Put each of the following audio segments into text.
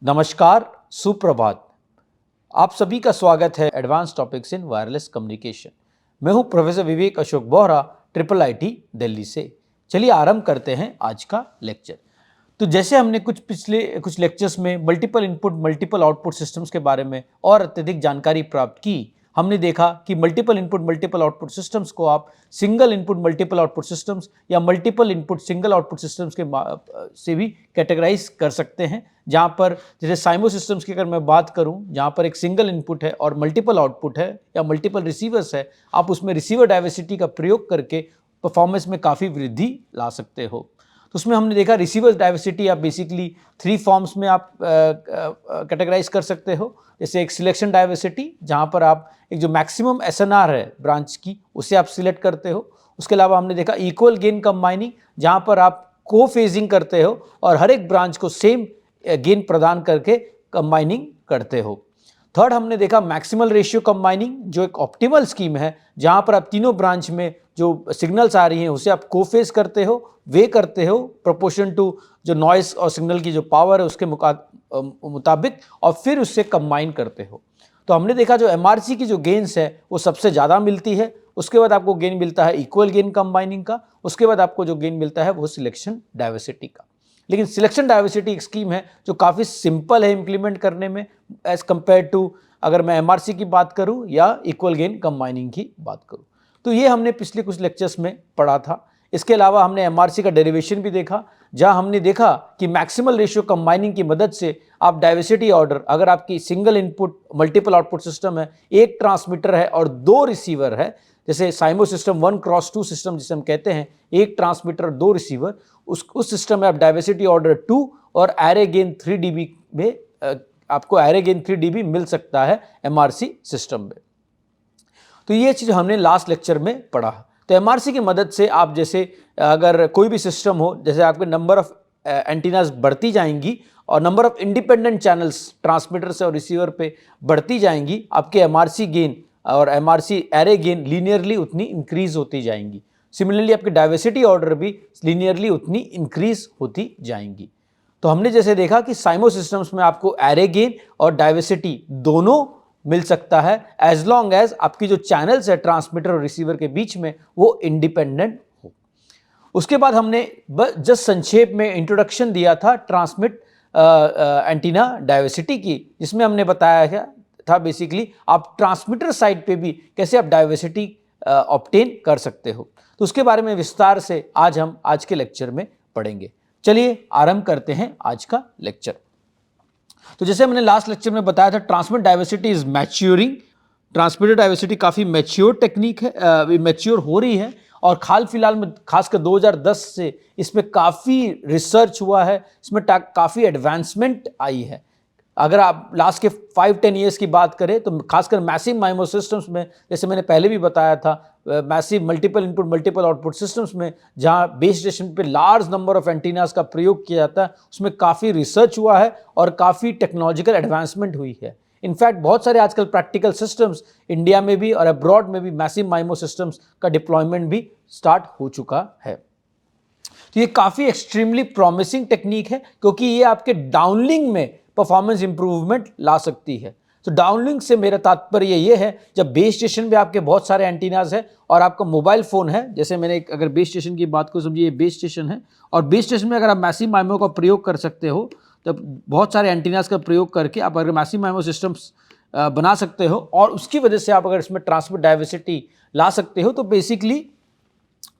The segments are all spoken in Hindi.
नमस्कार, सुप्रभात। आप सभी का स्वागत है advance topics in wireless communication. मैं हूं professor Vivek Ashok Bohra, triple IT Delhi से। चलिए आरंभ करते हैं आज का लेक्चर। तो जैसे हमने पिछले कुछ लेक्चर्स में multiple input multiple output systems के बारे में और अत्यधिक जानकारी प्राप्त की। हमने देखा कि multiple input multiple output systems को आप single input multiple output systems या multiple input single output systems के से भी कैटेगराइज कर सकते हैं। जहाँ पर जैसे साइमो सिस्टम्स की अगर मैं बात करूँ, जहाँ पर एक सिंगल इनपुट है और मल्टीपल आउटपुट है या मल्टीपल रिसीवर्स है, आप उसमें रिसीवर डाइवर्सिटी का प्रयोग करके परफॉर्मेंस में काफ़ी वृद्धि ला सकते हो। तो उसमें हमने देखा रिसीवर डाइवर्सिटी आप बेसिकली 3 फॉर्म्स में आप कैटेगराइज कर सकते हो। जैसे एक सिलेक्शन डाइवर्सिटी, जहाँ पर आप एक जो मैक्सिमम एसएनआर है ब्रांच की, उसे आप सिलेक्ट करते हो। उसके अलावा हमने देखा इक्वल गेन कंबाइनिंग, जहाँ पर आप को फेजिंग करते हो और हर एक ब्रांच को सेम गेन प्रदान करके कंबाइनिंग करते हो। थर्ड हमने देखा मैक्सिमल रेशियो कंबाइनिंग, जो एक ऑप्टिमल स्कीम है, जहाँ पर आप तीनों ब्रांच में जो सिग्नल्स आ रही हैं उसे आप कोफेज करते हो, वे करते हो प्रोपोर्शन टू जो नॉइस और सिग्नल की जो पावर है उसके मुताबिक, और फिर उससे कंबाइन करते हो। तो हमने देखा जो एमआरसी की जो गेन्स है वो सबसे ज़्यादा मिलती है। उसके बाद आपको गेन मिलता है इक्वल गेन कंबाइनिंग का। उसके बाद आपको जो गेन मिलता है वो सिलेक्शन डाइवर्सिटी का। लेकिन सिलेक्शन डाइवर्सिटी एक स्कीम है जो काफ़ी सिंपल है इम्प्लीमेंट करने में एज़ कम्पेयर टू अगर मैं एमआरसी की बात करूं या इक्वल गेन कंबाइनिंग की बात करूं। तो ये हमने पिछले कुछ लेक्चर्स में पढ़ा था। इसके अलावा हमने एमआरसी का डेरिवेशन भी देखा, जहां हमने देखा कि मैक्सिमल रेशियो कंबाइनिंग की मदद से आप डाइवर्सिटी ऑर्डर, अगर आपकी single input multiple output system है, एक ट्रांसमीटर है और 2 रिसीवर है, जैसे साइमो सिस्टम 1x2 सिस्टम जिसे हम कहते हैं, एक ट्रांसमीटर 2 रिसीवर, उस सिस्टम में आप डाइवर्सिटी ऑर्डर 2 और एरे गेन 3 dB में आपको एरे गेन 3 dB मिल सकता है एमआरसी सिस्टम में। तो ये चीज़ हमने लास्ट लेक्चर में पढ़ा। तो एमआरसी की मदद से आप जैसे अगर कोई भी सिस्टम हो, जैसे आपके नंबर ऑफ एंटीनास बढ़ती जाएंगी और number of independent channels transmitter से और रिसीवर पे बढ़ती जाएंगी, आपके एमआरसी गेन और एमआरसी एरे गेन लीनियरली उतनी इंक्रीज होती जाएंगी। सिमिलरली आपकी डाइवर्सिटी ऑर्डर भी लीनियरली उतनी इंक्रीज होती जाएंगी। तो हमने जैसे देखा कि साइमो सिस्टम्स में आपको एरे गेन और डाइवर्सिटी दोनों मिल सकता है एज लॉन्ग एज आपकी जो चैनल्स है ट्रांसमीटर और रिसीवर के बीच में वो इंडिपेंडेंट हो। उसके बाद हमने जस्ट संक्षेप में इंट्रोडक्शन दिया था ट्रांसमिट एंटीना डाइवर्सिटी की, जिसमें हमने बताया था बेसिकली आप ट्रांसमीटर साइड पे भी कैसे आप डाइवर्सिटी ऑब्टेन कर सकते हो। तो उसके बारे में विस्तार से आज हम आज के लेक्चर में पढ़ेंगे। चलिए आरंभ करते हैं आज का लेक्चर। तो जैसे मैंने लास्ट लेक्चर में बताया था, transmit diversity is maturing. Transmitter diversity काफ़ी मैच्योर टेक्निक है, मैच्योर हो रही है, और हाल फिलहाल में खासकर 2010 से इसमें काफ़ी रिसर्च हुआ है, इसमें काफ़ी एडवांसमेंट आई है। अगर आप लास्ट के 5-10 ईयर्स की बात करें तो खासकर मैसिव माइमो सिस्टम्स में, जैसे मैंने पहले भी बताया था, massive multiple input multiple output systems में जहां बेस स्टेशन पे लार्ज नंबर ऑफ एंटीनास का प्रयोग किया जाता है, उसमें काफ़ी रिसर्च हुआ है और काफ़ी टेक्नोलॉजिकल एडवांसमेंट हुई है। इनफैक्ट बहुत सारे आजकल प्रैक्टिकल सिस्टम्स इंडिया में भी और अब्रॉड में भी मैसिव माइमो सिस्टम्स का डिप्लॉयमेंट भी स्टार्ट हो चुका है। तो ये काफ़ी एक्सट्रीमली प्रॉमिसिंग टेक्निक है, क्योंकि ये आपके डाउनलिंक में परफॉर्मेंस इंप्रूवमेंट ला सकती है। तो डाउनलिंक से मेरा तात्पर्य ये है, जब बेस स्टेशन पे आपके बहुत सारे एंटीनाज है और आपका मोबाइल फ़ोन है, जैसे मैंने अगर बेस स्टेशन की बात को समझिए, ये बेस स्टेशन है और बेस स्टेशन में अगर आप मैसिव माइमो का प्रयोग कर सकते हो, तो बहुत सारे एंटीनाज का प्रयोग करके आप अगर मैसिव माइमो सिस्टम्स बना सकते हो और उसकी वजह से आप अगर इसमें ट्रांसमिट डाइवर्सिटी ला सकते हो, तो बेसिकली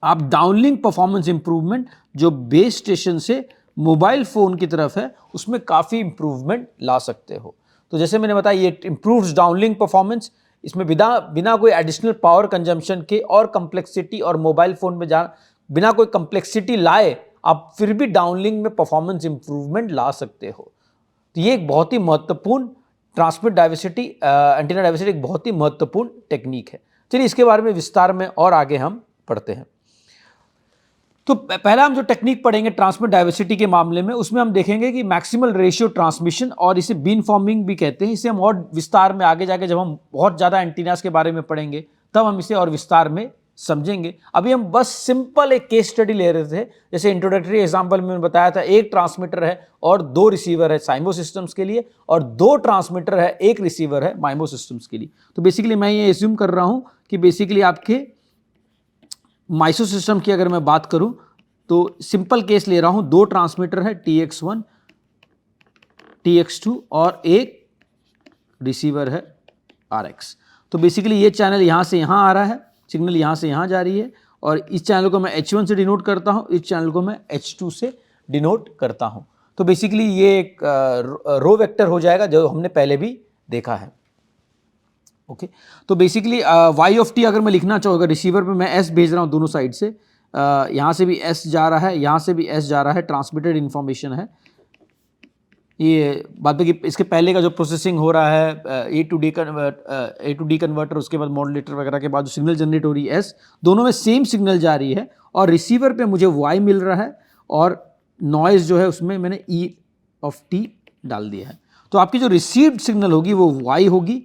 आप डाउनलिंक परफॉर्मेंस इंप्रूवमेंट जो बेस स्टेशन से मोबाइल फ़ोन की तरफ है उसमें काफ़ी इंप्रूवमेंट ला सकते हो। तो जैसे मैंने बताया, ये इम्प्रूव्स डाउनलिंक परफॉर्मेंस, इसमें बिना कोई एडिशनल पावर कंजम्पशन के और कम्प्लेक्सिटी, और मोबाइल फ़ोन में बिना कोई कम्प्लेक्सिटी लाए आप फिर भी डाउनलिंक में परफॉर्मेंस इंप्रूवमेंट ला सकते हो। तो ये एक बहुत ही महत्वपूर्ण ट्रांसमिट डाइवर्सिटी एंटीना डाइवर्सिटी एक बहुत ही महत्वपूर्ण टेक्निक है। चलिए इसके बारे में विस्तार में और आगे हम पढ़ते हैं। तो पहला हम जो टेक्निक पढ़ेंगे ट्रांसमिट डाइवर्सिटी के मामले में, उसमें हम देखेंगे कि मैक्सिमल रेशियो ट्रांसमिशन, और इसे बीन फॉर्मिंग भी कहते हैं। इसे हम और विस्तार में आगे जाके जब हम बहुत ज़्यादा एंटीनास के बारे में पढ़ेंगे तब हम इसे और विस्तार में समझेंगे। अभी हम बस सिंपल एक केस स्टडी ले रहे थे, जैसे इंट्रोडक्टरी एग्जांपल में मैंने बताया था एक ट्रांसमीटर है और 2 रिसीवर है साइमो सिस्टम्स के लिए, और 2 ट्रांसमीटर है 1 रिसीवर है माइमो सिस्टम्स के लिए। तो बेसिकली मैं ये एज्यूम कर रहा हूं कि बेसिकली आपके माइसो सिस्टम की अगर मैं बात करूं तो सिंपल केस ले रहा हूं, 2 ट्रांसमीटर है TX1 TX2 और एक रिसीवर है RX। तो बेसिकली ये चैनल यहां से यहां आ रहा है, सिग्नल यहां से यहां जा रही है, और इस चैनल को मैं H1 से डिनोट करता हूं, इस चैनल को मैं H2 से डिनोट करता हूं। तो बेसिकली ये एक रो वेक्टर हो जाएगा जो हमने पहले भी देखा है। ओके, तो बेसिकली y ऑफ t अगर मैं लिखना चाहूँगा, रिसीवर पे मैं s भेज रहा हूँ दोनों साइड से, यहाँ से भी s जा रहा है, यहाँ से भी s जा रहा है, ट्रांसमिटेड इन्फॉर्मेशन है। ये बात है कि इसके पहले का जो प्रोसेसिंग हो रहा है ए टू डी कन्वर्टर, उसके बाद मॉड्यूलेटर वगैरह के बाद जो सिग्नल जनरेट हो रही है s, दोनों में सेम सिग्नल जा रही है, और रिसीवर पे मुझे y मिल रहा है और नॉइज जो है उसमें मैंने e ऑफ t डाल दिया है। तो आपकी जो रिसीव्ड सिग्नल होगी वो y होगी,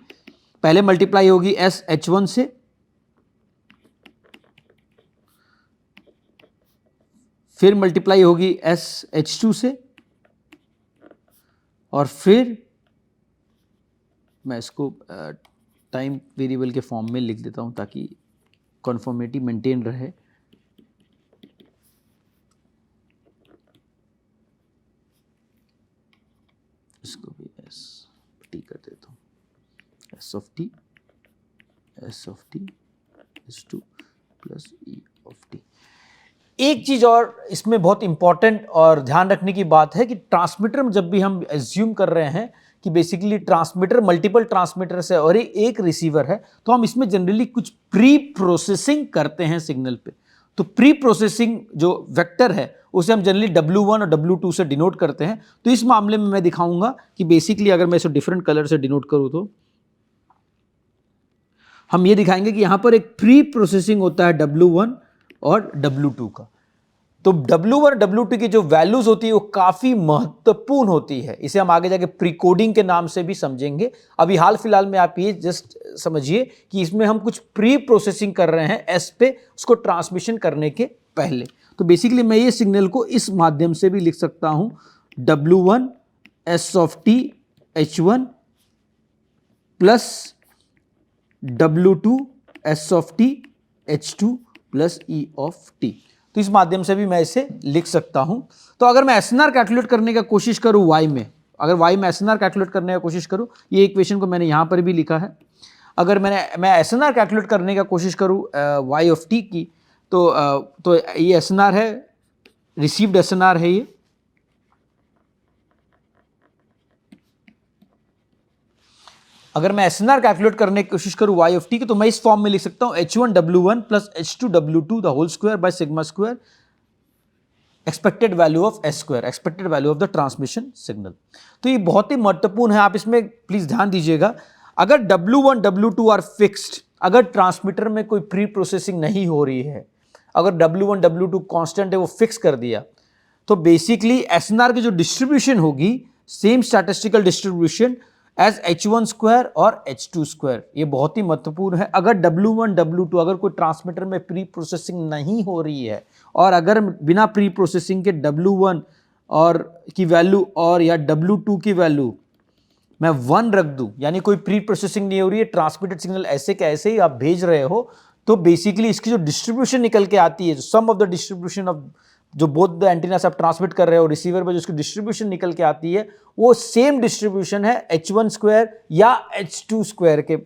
पहले मल्टीप्लाई होगी s H1 से, फिर मल्टीप्लाई होगी s H2 से, और फिर मैं इसको टाइम वेरिएबल के फॉर्म में लिख देता हूं ताकि कॉन्फॉर्मिटी मेंटेन रहे। इसको भी एस टी कर देता हूं, S of T S2 plus E of T. एक चीज और इसमें बहुत इंपॉर्टेंट और ध्यान रखने की बात है कि ट्रांसमीटर में जब भी हम एज्यूम कर रहे हैं कि बेसिकली ट्रांसमीटर मल्टीपल ट्रांसमीटर है और एक रिसीवर है, तो हम इसमें जनरली कुछ प्री प्रोसेसिंग करते हैं सिग्नल पे। तो प्री प्रोसेसिंग जो वेक्टर है उसे हम जनरली W1 और W2 से डिनोट करते हैं। तो इस मामले में मैं दिखाऊंगा कि बेसिकली अगर मैं इसे डिफरेंट कलर से डिनोट करूं तो हम ये दिखाएंगे कि यहां पर एक प्री प्रोसेसिंग होता है W1 और W2 का। तो W1 और W2 की जो वैल्यूज होती है वो काफी महत्वपूर्ण होती है, इसे हम आगे जाके प्री कोडिंग के नाम से भी समझेंगे। अभी हाल फिलहाल में आप ये जस्ट समझिए कि इसमें हम कुछ प्री प्रोसेसिंग कर रहे हैं S पे, उसको ट्रांसमिशन करने के पहले। तो बेसिकली मैं ये सिग्नल को इस माध्यम से भी लिख सकता हूं, W1 S of t H1 plus W2 S of t H2 plus E of t। तो इस माध्यम से भी मैं इसे लिख सकता हूं। तो अगर मैं SNR कैलकुलेट करने का कोशिश करूं y में, अगर y में SNR कैलकुलेट करने का कोशिश करूं, ये इक्वेशन को मैंने यहां पर भी लिखा है। अगर मैं SNR कैलकुलेट करने का कोशिश करूं y ऑफ t की, तो ये SNR है, रिसीव्ड SNR है ये। अगर मैं SNR कैलकुलेट करने की कोशिश करूं y ऑफ t की, तो मैं इस फॉर्म में लिख सकता हूं H1W1 plus H2W2 the whole square by sigma square expected value of S square, expected value of the transmission signal. तो ये बहुत ही महत्वपूर्ण है, आप इसमें प्लीज ध्यान दीजिएगा। अगर W1 W2 आर फिक्स्ड, अगर ट्रांसमीटर में कोई प्री प्रोसेसिंग नहीं हो रही है, अगर W1 W2 कांस्टेंट है, वो फिक्स कर दिया, तो बेसिकली SNR की जो डिस्ट्रीब्यूशन होगी same statistical distribution as H1 square और H2 स्क्वायर। ये बहुत ही महत्वपूर्ण है। अगर W1 W2 अगर कोई ट्रांसमीटर में प्री प्रोसेसिंग नहीं हो रही है, और अगर बिना प्री प्रोसेसिंग के W1 और की वैल्यू और या W2 की वैल्यू मैं 1 रख दूं, यानी कोई प्री प्रोसेसिंग नहीं हो रही है, ट्रांसमिटेड सिग्नल ऐसे के ऐसे ही आप भेज रहे हो, तो बेसिकली इसकी जो डिस्ट्रीब्यूशन निकल के आती है, सम ऑफ द डिस्ट्रीब्यूशन ऑफ जो बोथ द एंटीना से आप ट्रांसमिट कर रहे हो, रिसीवर पर जो उसकी डिस्ट्रीब्यूशन निकल के आती है, वो सेम डिस्ट्रीब्यूशन है H1 स्क्वायर या H2 स्क्वायर के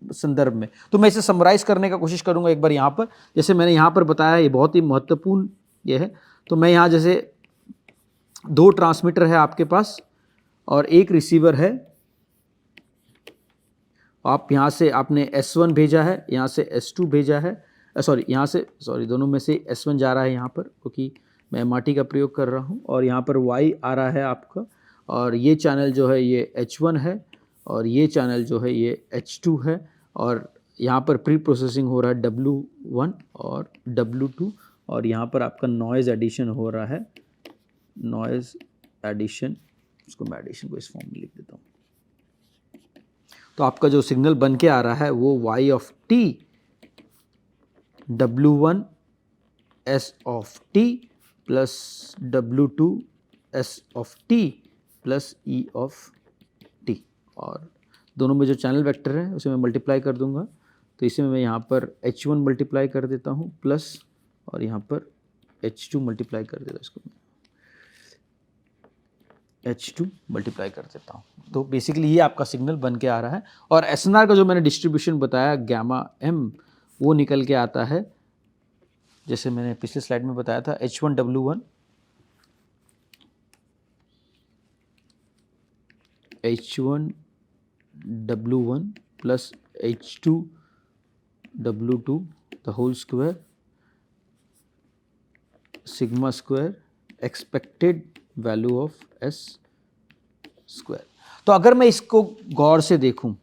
संदर्भ में। तो मैं इसे समराइज करने का कोशिश करूंगा एक बार यहां पर, जैसे मैंने यहां पर बताया, ये बहुत ही महत्वपूर्ण ये है। तो मैं यहां जैसे 2 ट्रांसमीटर है आपके पास और एक रिसीवर है, आप यहाँ से आपने S1 भेजा है, यहाँ से S2 भेजा है, यहाँ से दोनों में से S1 जा रहा है यहाँ पर, क्योंकि मैं MRT का प्रयोग कर रहा हूँ, और यहाँ पर Y आ रहा है आपका, और ये चैनल जो है ये H1 है, और ये चैनल जो है ये H2 है, और यहाँ पर प्री प्रोसेसिंग हो रहा है W1 और W2, और यहाँ पर आपका नॉइज़ एडिशन हो रहा है, नॉइज़ एडिशन, उसको मैं एडिशन को इस फॉर्म में लिख देता हूँ। तो आपका जो सिग्नल बन के आ रहा है वो y of t W1 S of T plus W2 S of T plus E of T, और दोनों में जो चैनल वेक्टर है उसे मैं मल्टीप्लाई कर दूंगा, तो इसे मैं यहाँ पर H1 मल्टीप्लाई कर देता हूँ प्लस, और यहाँ पर H2 मल्टीप्लाई कर देता हूँ, इसको H2 मल्टीप्लाई कर देता हूँ। तो बेसिकली ये आपका सिग्नल बन के आ रहा है, और SNR का जो मैंने डिस्ट्रीब्यूशन बताया गामा M, वो निकल के आता है जैसे मैंने पिछले स्लाइड में बताया था, H1W1 plus H2W2 the whole square sigma square expected value of S square. तो अगर मैं इसको गौर से देखूं,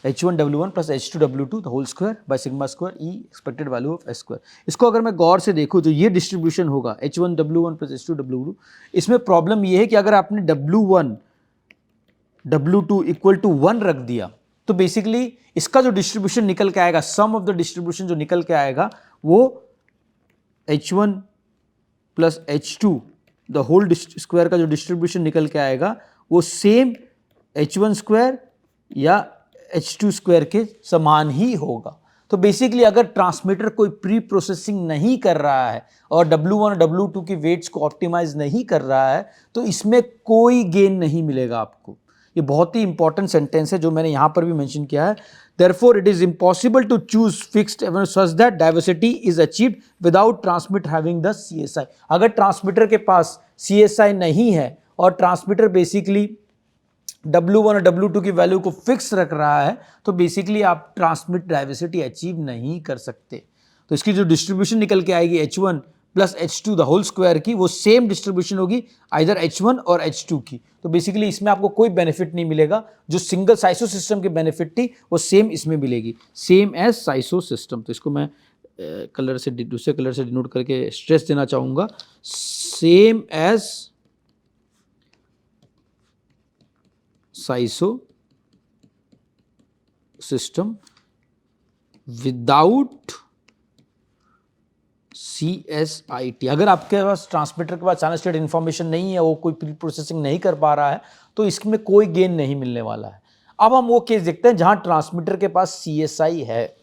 H1W1 plus H2W2 the whole square by sigma square E expected value of S square, इसको अगर मैं गौर से देखूं तो ये डिस्ट्रीब्यूशन होगा H1W1 प्लस H2W2। इसमें प्रॉब्लम ये है कि अगर आपने W1 W2 इक्वल टू 1 रख दिया तो बेसिकली इसका जो डिस्ट्रीब्यूशन निकल के आएगा, सम ऑफ द डिस्ट्रीब्यूशन जो निकल के आएगा वो H1 plus H2 the whole square का जो डिस्ट्रीब्यूशन निकल के आएगा वो सेम H1 स्क्वायर या H2 स्क्वायर के समान ही होगा। तो बेसिकली अगर ट्रांसमीटर कोई प्री प्रोसेसिंग नहीं कर रहा है और W1 और W2 की वेट्स को ऑप्टिमाइज नहीं कर रहा है तो इसमें कोई गेन नहीं मिलेगा आपको। ये बहुत ही इंपॉर्टेंट सेंटेंस है जो मैंने यहां पर भी मेंशन किया है। Therefore, it is impossible to choose fixed element such that diversity is achieved without transmitter having the CSI। अगर ट्रांसमीटर के पास CSI नहीं है और ट्रांसमीटर बेसिकली W1 और W2 की वैल्यू को फिक्स रख रहा है तो बेसिकली आप ट्रांसमिट डाइवर्सिटी अचीव नहीं कर सकते। तो इसकी जो डिस्ट्रीब्यूशन निकल के आएगी H1 plus H2 the whole square की, वो सेम डिस्ट्रीब्यूशन होगी आइदर H1 और H2 की। तो बेसिकली इसमें आपको कोई बेनिफिट नहीं मिलेगा, जो सिंगल साइसो सिस्टम की बेनिफिट थी वो सेम इसमें मिलेगी, सेम एज साइसो सिस्टम। तो इसको मैं कलर से दूसरे कलर से डिनोट करके स्ट्रेस देना चाहूँगा, same as SISO system without CSIT। अगर आपके पास ट्रांसमीटर के पास चैनल स्टेट इन्फॉर्मेशन नहीं है, वो कोई प्री प्रोसेसिंग नहीं कर पा रहा है, तो इसमें कोई गेन नहीं मिलने वाला है। अब हम वो केस देखते हैं जहां ट्रांसमीटर के पास CSI है।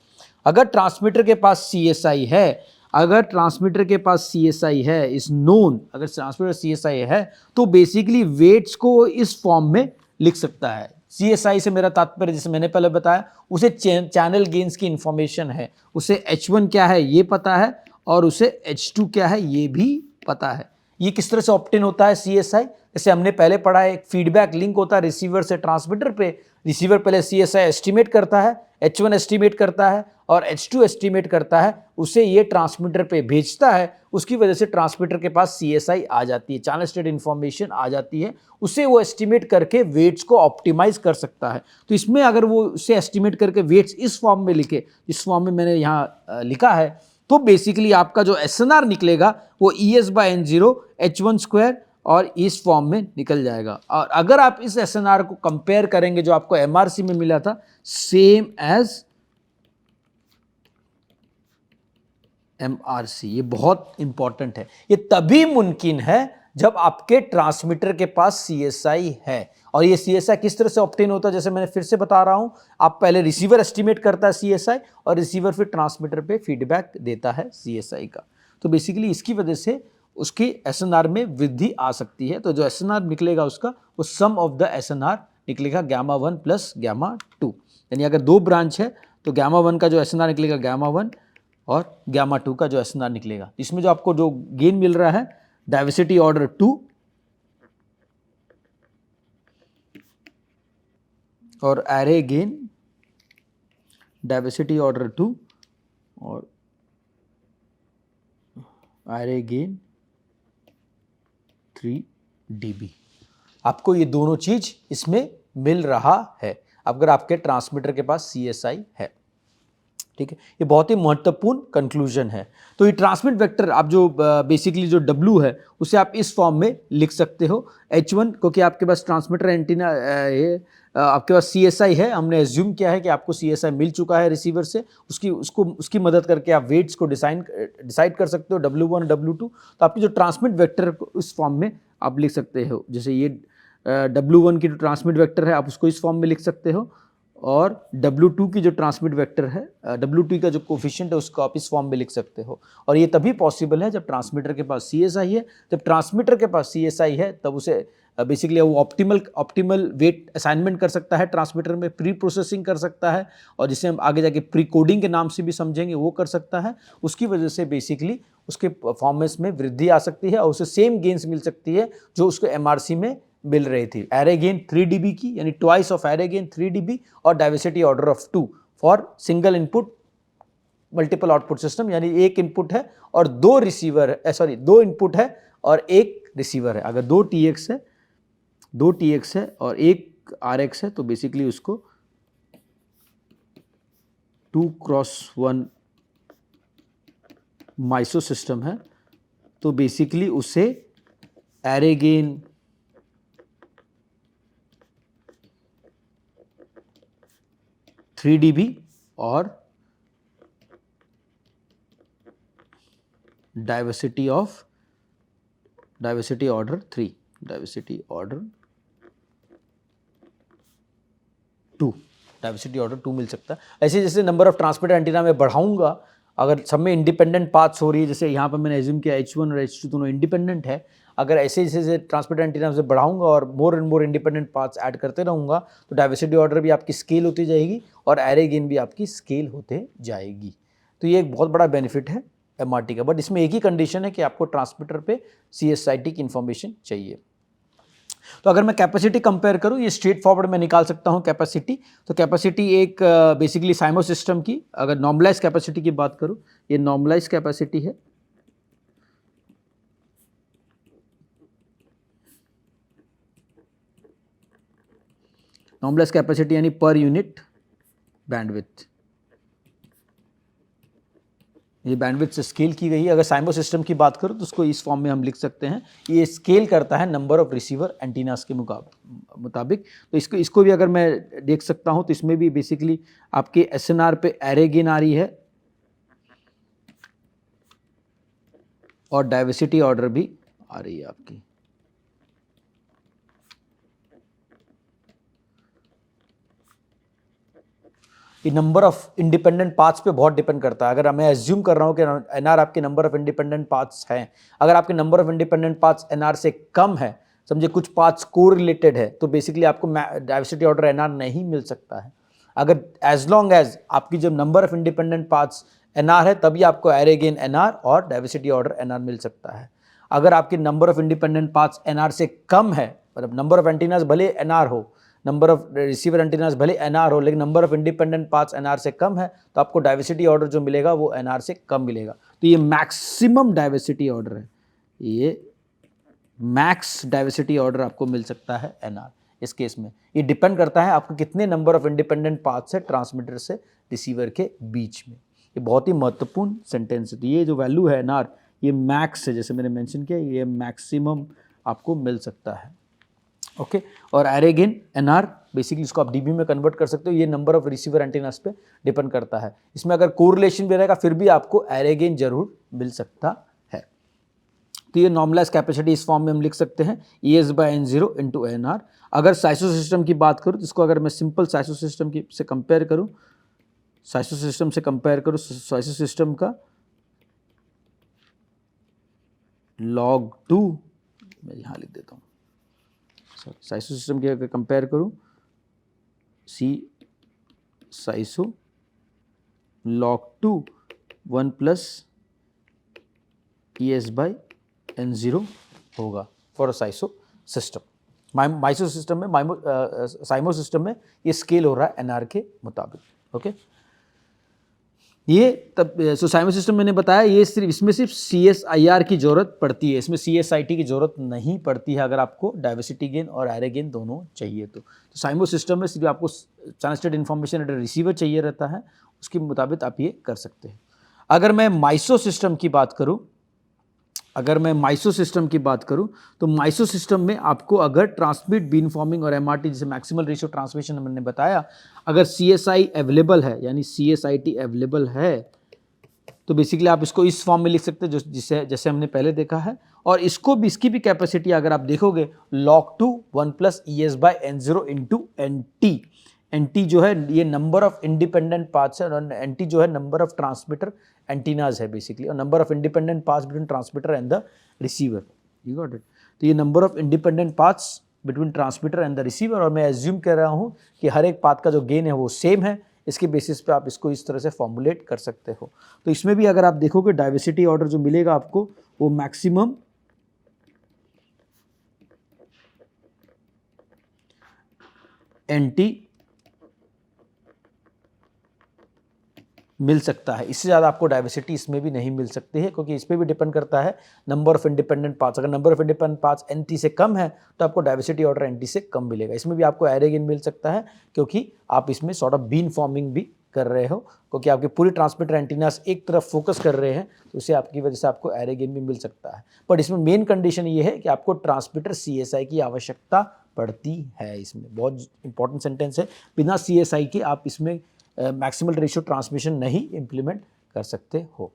अगर ट्रांसमीटर के पास CSI है, अगर ट्रांसमीटर के पास CSI है इज नोन, अगर ट्रांसमीटर CSI है तो बेसिकली वेट्स को इस फॉर्म में लिख सकता है। CSI से मेरा तात्पर्य जैसे मैंने पहले बताया, उसे चैनल गेन्स की इंफॉर्मेशन है, उसे H1 क्या है ये पता है और उसे H2 क्या है ये भी पता है। ये किस तरह से ऑप्टेन होता है CSI, जैसे हमने पहले पढ़ा है, एक फीडबैक लिंक होता है रिसीवर से ट्रांसमीटर पे। रिसीवर पहले CSI एस्टिमेट करता है, H1 एस्टिमेट करता है और H2 एस्टिमेट करता है, उसे ये ट्रांसमीटर पे भेजता है। उसकी वजह से ट्रांसमीटर के पास CSI आ जाती है, चैनल स्टेट इन्फॉर्मेशन आ जाती है, उसे वो एस्टिमेट करके वेट्स को ऑप्टिमाइज कर सकता है। तो इसमें अगर वो उसे एस्टिमेट करके वेट्स इस फॉर्म में लिखे, इस फॉर्म में मैंने यहाँ लिखा है, तो बेसिकली आपका जो SNR निकलेगा वो ES/N0 H1 स्क्वायर और इस फॉर्म में निकल जाएगा। और अगर आप इस SNR को कंपेयर करेंगे जो आपको MRC में मिला था, सेम एज MRC, ये बहुत इंपॉर्टेंट है। ये तभी मुमकिन है जब आपके ट्रांसमीटर के पास CSI है। और ये CSI किस तरह से ऑब्टेन होता है, जैसे मैंने फिर से बता रहा हूं, आप पहले रिसीवर एस्टिमेट करता है CSI और रिसीवर फिर ट्रांसमीटर पे फीडबैक देता है CSI का। तो बेसिकली इसकी वजह से उसकी SNR में वृद्धि आ सकती है। तो जो SNR निकलेगा उसका वो सम ऑफ द SNR निकलेगा गामा 1 प्लस गामा 2। यानी अगर दो ब्रांच है तो गामा 1 का जो SNR निकलेगा गामा 1 और गामा 2 का जो SNR निकलेगा। इसमें जो आपको जो गेन मिल रहा है डाइवर्सिटी ऑर्डर 2 और एरे गेन डाइवर्सिटी ऑर्डर 2 और एरे गेन 3 dB। आपको ये दोनों चीज इसमें मिल रहा है अगर आपके ट्रांसमीटर के पास CSI है। ठीक है, ये बहुत ही महत्वपूर्ण कंक्लूजन है। तो ये ट्रांसमिट वेक्टर आप जो बेसिकली जो W है उसे आप इस फॉर्म में लिख सकते हो H1, क्योंकि आपके पास ट्रांसमीटर एंटीना आपके पास CSI है, हमने एज्यूम किया है कि आपको CSI मिल चुका है रिसीवर से, उसकी मदद करके आप वेट्स को डिसाइड कर सकते हो W1 W2। तो आपकी जो ट्रांसमिट वेक्टर इस फॉर्म में आप लिख सकते हो, जैसे ये W1 की जो ट्रांसमिट वेक्टर है आप उसको इस फॉर्म में लिख सकते हो, और W2 की जो ट्रांसमिट वेक्टर है W2 का जो कोफिशिएंट है उसको आप इस फॉर्म में लिख सकते हो। और ये तभी पॉसिबल है जब ट्रांसमीटर के पास CSI है। जब ट्रांसमीटर के पास CSI है तब उसे बेसिकली वो ऑप्टिमल वेट असाइनमेंट कर सकता है, ट्रांसमीटर में प्री प्रोसेसिंग कर सकता है, और जिसे हम आगे जाके प्री कोडिंग के नाम से भी समझेंगे वो कर सकता है। उसकी वजह से बेसिकली उसके परफॉर्मेंस में वृद्धि आ सकती है और उसे सेम गेन्स मिल सकती है जो उसको MRC में मिल रही थी। एरे गेन 3 dB की, यानी twice of array gain 3 dB, और diversity order of 2 for single input multiple output system, यानी एक इनपुट है और दो इनपुट है और एक रिसीवर है। अगर दो TX है और एक RX है तो बेसिकली उसको 2x1 माइसो सिस्टम है, तो बेसिकली उसे एरे गेन 3 dB और डाइवर्सिटी ऑर्डर 2 मिल सकता है। ऐसे जैसे नंबर ऑफ ट्रांसमिटर एंटीना में बढ़ाऊंगा, अगर सब में इंडिपेंडेंट पाथ्स हो रही है, जैसे यहाँ पर मैंने एज्यूम किया H1 और H2 दोनों इंडिपेंडेंट है, अगर ऐसे जैसे ट्रांसमिटर एंटीना से बढ़ाऊंगा और more and more independent paths add करते रहूँगा तो डाइवर्सिटी ऑर्डर भी आपकी स्केल होती जाएगी और एरे गेन भी आपकी स्केल होते जाएगी। तो ये एक बहुत बड़ा बेनिफिट है MRT का, बट इसमें एक ही कंडीशन है कि आपको ट्रांसमीटर पे CSIT की इंफॉर्मेशन चाहिए। तो अगर मैं कैपेसिटी कंपेयर करूं, ये स्ट्रेट फॉरवर्ड में निकाल सकता हूं कैपेसिटी। तो कैपेसिटी एक बेसिकली साइमो सिस्टम की, अगर नॉर्मलाइज कैपेसिटी की बात करूं, ये नॉर्मलाइज कैपेसिटी है। नॉर्मलाइज कैपेसिटी यानी पर यूनिट बैंडविड्थ, ये बैंडविड्थ से स्केल की गई है। अगर साइमो सिस्टम की बात करूं तो उसको इस फॉर्म में हम लिख सकते हैं, ये स्केल करता है नंबर ऑफ रिसीवर एंटीनास के मुताबिक। तो इसको भी अगर मैं देख सकता हूं तो इसमें भी बेसिकली आपके SNR पे एरे गेन आ रही है और डाइवर्सिटी ऑर्डर भी आ रही है आपकी। ये नंबर ऑफ इंडिपेंडेंट पाथ्स पे बहुत डिपेंड करता है। अगर मैं एज्यूम कर रहा हूँ कि NR आपके नंबर ऑफ इंडिपेंडेंट पाथ्स हैं, अगर आपके number of independent paths NR से कम है, समझे कुछ पाथ्स को रिलेटेड है, तो बेसिकली आपको डाइवर्सिटी ऑर्डर NR नहीं मिल सकता है। अगर एज लॉन्ग एज आपकी जब number of independent paths NR है तभी आपको एरे गेन NR और डाइवर्सिटी ऑर्डर NR मिल सकता है। अगर आपकी number of independent paths NR से कम है, मतलब नंबर ऑफ एंटीनास भले NR हो, नंबर ऑफ रिसीवर एंटीनास भले NR हो, लेकिन number of independent paths NR से कम है, तो आपको डाइवर्सिटी ऑर्डर जो मिलेगा वो NR से कम मिलेगा। तो ये मैक्सिमम डाइवर्सिटी ऑर्डर है, ये मैक्स डाइवर्सिटी ऑर्डर आपको मिल सकता है NR। इस केस में ये डिपेंड करता है आपको कितने नंबर ऑफ इंडिपेंडेंट पाथ्स है ट्रांसमीटर से रिसीवर के बीच में। ये बहुत ही महत्वपूर्ण सेंटेंस है। तो ये जो वैल्यू है NR, ये मैक्स है, जैसे मैंने मेंशन किया, ये मैक्सिमम आपको मिल सकता है। ओके, और एरे गेन NR बेसिकली इसको आप DB में कन्वर्ट कर सकते हो, ये नंबर ऑफ रिसीवर एंटीनास पे डिपेंड करता है। इसमें अगर कोरिलेशन भी रहेगा फिर भी आपको एरे गेन जरूर मिल सकता है। तो ये नॉर्मलाइज कैपेसिटी इस फॉर्म में हम लिख सकते हैं, ES/N0 इंटू NR। अगर साइसो सिस्टम की बात करूँ तो इसको अगर मैं सिंपल साइसो सिस्टम से कंपेयर करूँ, साइसो सिस्टम का log 2 मैं यहाँ लिख देता हूँ, साइसो सिस्टम की अगर कंपेयर करूँ, साइसो log 2 1 प्लस ES/N0 होगा फॉर अ साइसो सिस्टम। माइसो सिस्टम में, साइमो सिस्टम में ये स्केल हो रहा है NR के मुताबिक। ओके, ये तब साइमन सिस्टम मैंने बताया, ये सिर्फ इसमें सिर्फ CSIR की ज़रूरत पड़ती है, इसमें CSIT की ज़रूरत नहीं पड़ती है अगर आपको डाइवर्सिटी गेन और एरे गेन दोनों चाहिए तो साइमो सिस्टम में सिर्फ आपको channel state information at receiver चाहिए रहता है, उसके मुताबिक आप ये कर सकते हैं। अगर मैं माइसो सिस्टम की बात करूँ तो माइसो सिस्टम में आपको अगर ट्रांसमिट बीन फॉर्मिंग और MRT जैसे मैक्सिमल रेशियो ट्रांसमिशन मैंने बताया, अगर CSI अवेलेबल है यानी CSIT अवेलेबल है तो बेसिकली आप इसको इस फॉर्म में लिख सकते हैं जैसे हमने पहले देखा है। और इसकी भी कैपेसिटी अगर आप देखोगे log2 1 + ES/N0 into NT। NT जो है ये नंबर ऑफ इंडिपेंडेंट पाथ्स है और NT जो है नंबर ऑफ ट्रांसमीटर एंटीनाज है बेसिकली, और number of independent paths between transmitter and the receiver. You got it. तो ये number of independent paths between transmitter and the receiver, और मैं एज्यूम कर रहा हूँ कि हर एक पाथ का जो गेन है वो सेम है, इसके बेसिस पे आप इसको इस तरह से फॉर्मुलेट कर सकते हो। तो इसमें भी अगर आप देखोगे डाइवर्सिटी ऑर्डर जो मिलेगा आपको वो मैक्सिमम NT मिल सकता है, इससे ज़्यादा आपको डाइवर्सिटी इसमें भी नहीं मिल सकती है, क्योंकि इस पर भी डिपेंड करता है नंबर ऑफ इंडिपेंडेंट पाथ्स। अगर number of independent paths NT से कम है तो आपको डाइवर्सिटी ऑर्डर NT से कम मिलेगा। इसमें भी आपको एरे गेन मिल सकता है, क्योंकि आप इसमें सॉर्ट ऑफ बीन फॉर्मिंग भी कर रहे हो, क्योंकि आपके पूरी ट्रांसमीटर एंटीनास एक तरफ फोकस कर रहे हैं, तो इससे आपकी वजह से आपको एरे गेन भी मिल सकता है। बट इसमें मेन कंडीशन ये है कि आपको ट्रांसमीटर CSI की आवश्यकता पड़ती है। इसमें बहुत इंपॉर्टेंट सेंटेंस है, बिना CSI के आप इसमें मैक्सिमल रेशियो ट्रांसमिशन नहीं इम्प्लीमेंट कर सकते हो।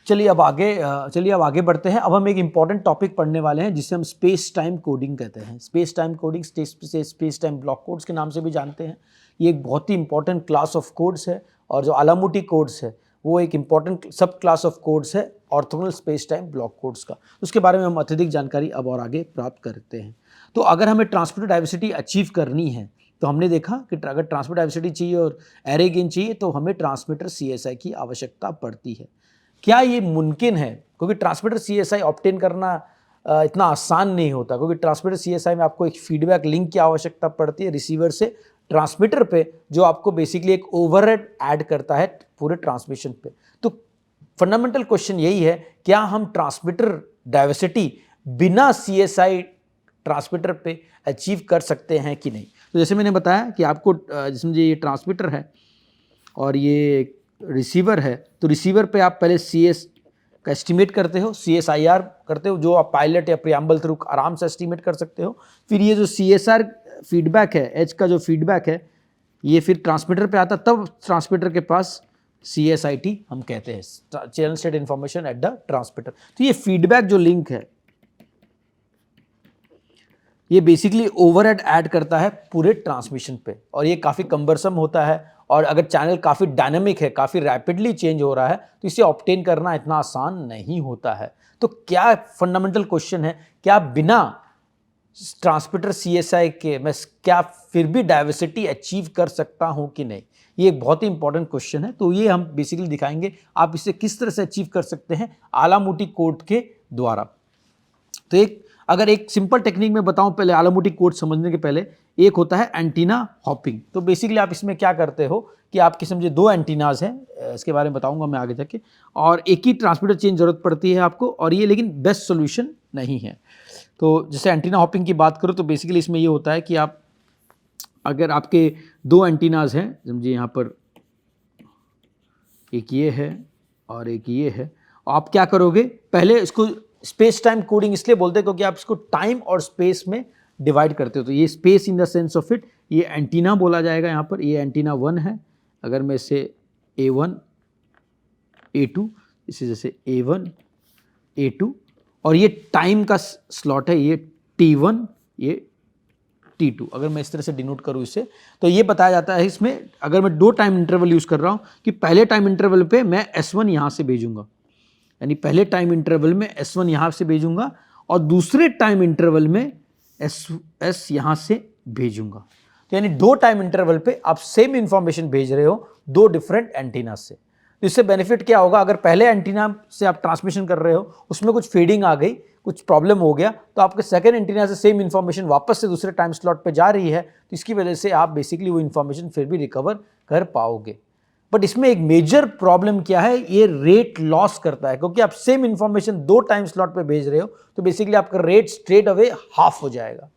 चलिए अब आगे बढ़ते हैं। अब हम एक इंपॉर्टेंट टॉपिक पढ़ने वाले हैं जिसे हम स्पेस टाइम कोडिंग कहते हैं। Space time coding space time block codes के नाम से भी जानते हैं। ये एक बहुत ही इंपॉर्टेंट क्लास ऑफ कोड्स है, और जो आलामुटी कोड्स है वो एक इंपॉर्टेंट सब क्लास ऑफ कोड्स है orthogonal space time block codes का। उसके बारे में हम अत्यधिक जानकारी अब और आगे प्राप्त करते हैं। तो अगर हमें ट्रांसमीटर डाइवर्सिटी अचीव करनी है तो हमने देखा कि अगर ट्रांसमीटर डाइवर्सिटी चाहिए और एरे गेन चाहिए तो हमें ट्रांसमीटर CSI की आवश्यकता पड़ती है। क्या ये मुमकिन है? क्योंकि ट्रांसमीटर CSI ऑब्टेन करना इतना आसान नहीं होता, क्योंकि ट्रांसमीटर CSI में आपको एक फीडबैक लिंक की आवश्यकता पड़ती है रिसीवर से ट्रांसमीटर पे, जो आपको बेसिकली एक ओवरहेड ऐड करता है पूरे ट्रांसमिशन पे। तो फंडामेंटल क्वेश्चन यही है, क्या हम ट्रांसमीटर डाइवर्सिटी बिना CSI ट्रांसमीटर पे अचीव कर सकते हैं कि नहीं? तो जैसे मैंने बताया कि आपको जिसमें ये ट्रांसमीटर है और ये रिसीवर है, तो रिसीवर पे आप पहले CS का एस्टिमेट करते हो, CSIR करते हो, जो आप पायलट या प्रियम्बल थ्रू आराम से एस्टिमेट कर सकते हो। फिर ये जो CSR फीडबैक है, H का जो फीडबैक है, ये फिर ट्रांसमीटर पे आता, तब ट्रांसमीटर के पास CSIT हम कहते हैं, channel state information at the transmitter. तो ये फीडबैक जो लिंक है ये बेसिकली ओवरहेड ऐड करता है पूरे ट्रांसमिशन पे, और ये काफ़ी कम्बरसम होता है, और अगर चैनल काफ़ी डायनामिक है, काफ़ी रैपिडली चेंज हो रहा है, तो इसे ऑब्टेन करना इतना आसान नहीं होता है। तो क्या फंडामेंटल क्वेश्चन है, क्या बिना ट्रांसमीटर CSI के मैं क्या फिर भी डाइवर्सिटी अचीव कर सकता हूं कि नहीं? ये एक बहुत ही इंपॉर्टेंट क्वेश्चन है। तो ये हम बेसिकली दिखाएंगे आप इसे किस तरह से अचीव कर सकते हैं आलामुटी कोड के द्वारा। तो अगर एक सिंपल टेक्निक में बताऊं पहले आलामुटी कोड समझने के पहले, एक होता है एंटीना हॉपिंग। तो बेसिकली आप इसमें क्या करते हो कि आपके समझे 2 एंटीनाज हैं, इसके बारे में बताऊंगा मैं आगे जाके, और एक ही ट्रांसमीटर चेंज जरूरत पड़ती है आपको, और ये लेकिन बेस्ट सोल्यूशन नहीं है। तो जैसे एंटीना हॉपिंग की बात करो तो बेसिकली इसमें ये होता है कि आप अगर आपके 2 एंटीनाज हैं, समझिए यहाँ पर एक ये है और एक ये है, आप क्या करोगे, पहले इसको स्पेस टाइम कोडिंग इसलिए बोलते हैं क्योंकि आप इसको टाइम और स्पेस में डिवाइड करते हो। तो ये space in the sense of it, ये एंटीना बोला जाएगा यहाँ पर, ये एंटीना 1 है। अगर मैं इसे A1 A2 इसे जैसे A1 A2, और ये टाइम का स्लॉट है, ये T1 ये T2, अगर मैं इस तरह से डिनोट करूँ इसे, तो ये बताया जाता है इसमें, अगर मैं 2 टाइम इंटरवल यूज़ कर रहा हूँ कि पहले टाइम इंटरवल पे मैं S1 यहाँ से भेजूंगा, यानी पहले टाइम इंटरवल में S1 यहाँ से भेजूंगा, और दूसरे टाइम इंटरवल में S यहाँ से भेजूंगा। तो यानी 2 टाइम इंटरवल पे आप सेम इंफॉर्मेशन भेज रहे हो 2 डिफरेंट एंटीना से। तो इससे बेनिफिट क्या होगा, अगर पहले एंटीना से आप ट्रांसमिशन कर रहे हो, उसमें कुछ फेडिंग आ गई, कुछ प्रॉब्लम हो गया, तो आपके सेकंड एंटीना से सेम इंफॉर्मेशन वापस से दूसरे टाइम स्लॉट पे जा रही है, तो इसकी वजह से आप बेसिकली वो इंफॉर्मेशन फिर भी रिकवर कर पाओगे। बट इसमें एक मेजर प्रॉब्लम क्या है, ये रेट लॉस करता है, क्योंकि आप सेम इंफॉर्मेशन 2 टाइम स्लॉट पे भेज रहे हो तो बेसिकली आपका रेट स्ट्रेट अवे हाफ हो जाएगा।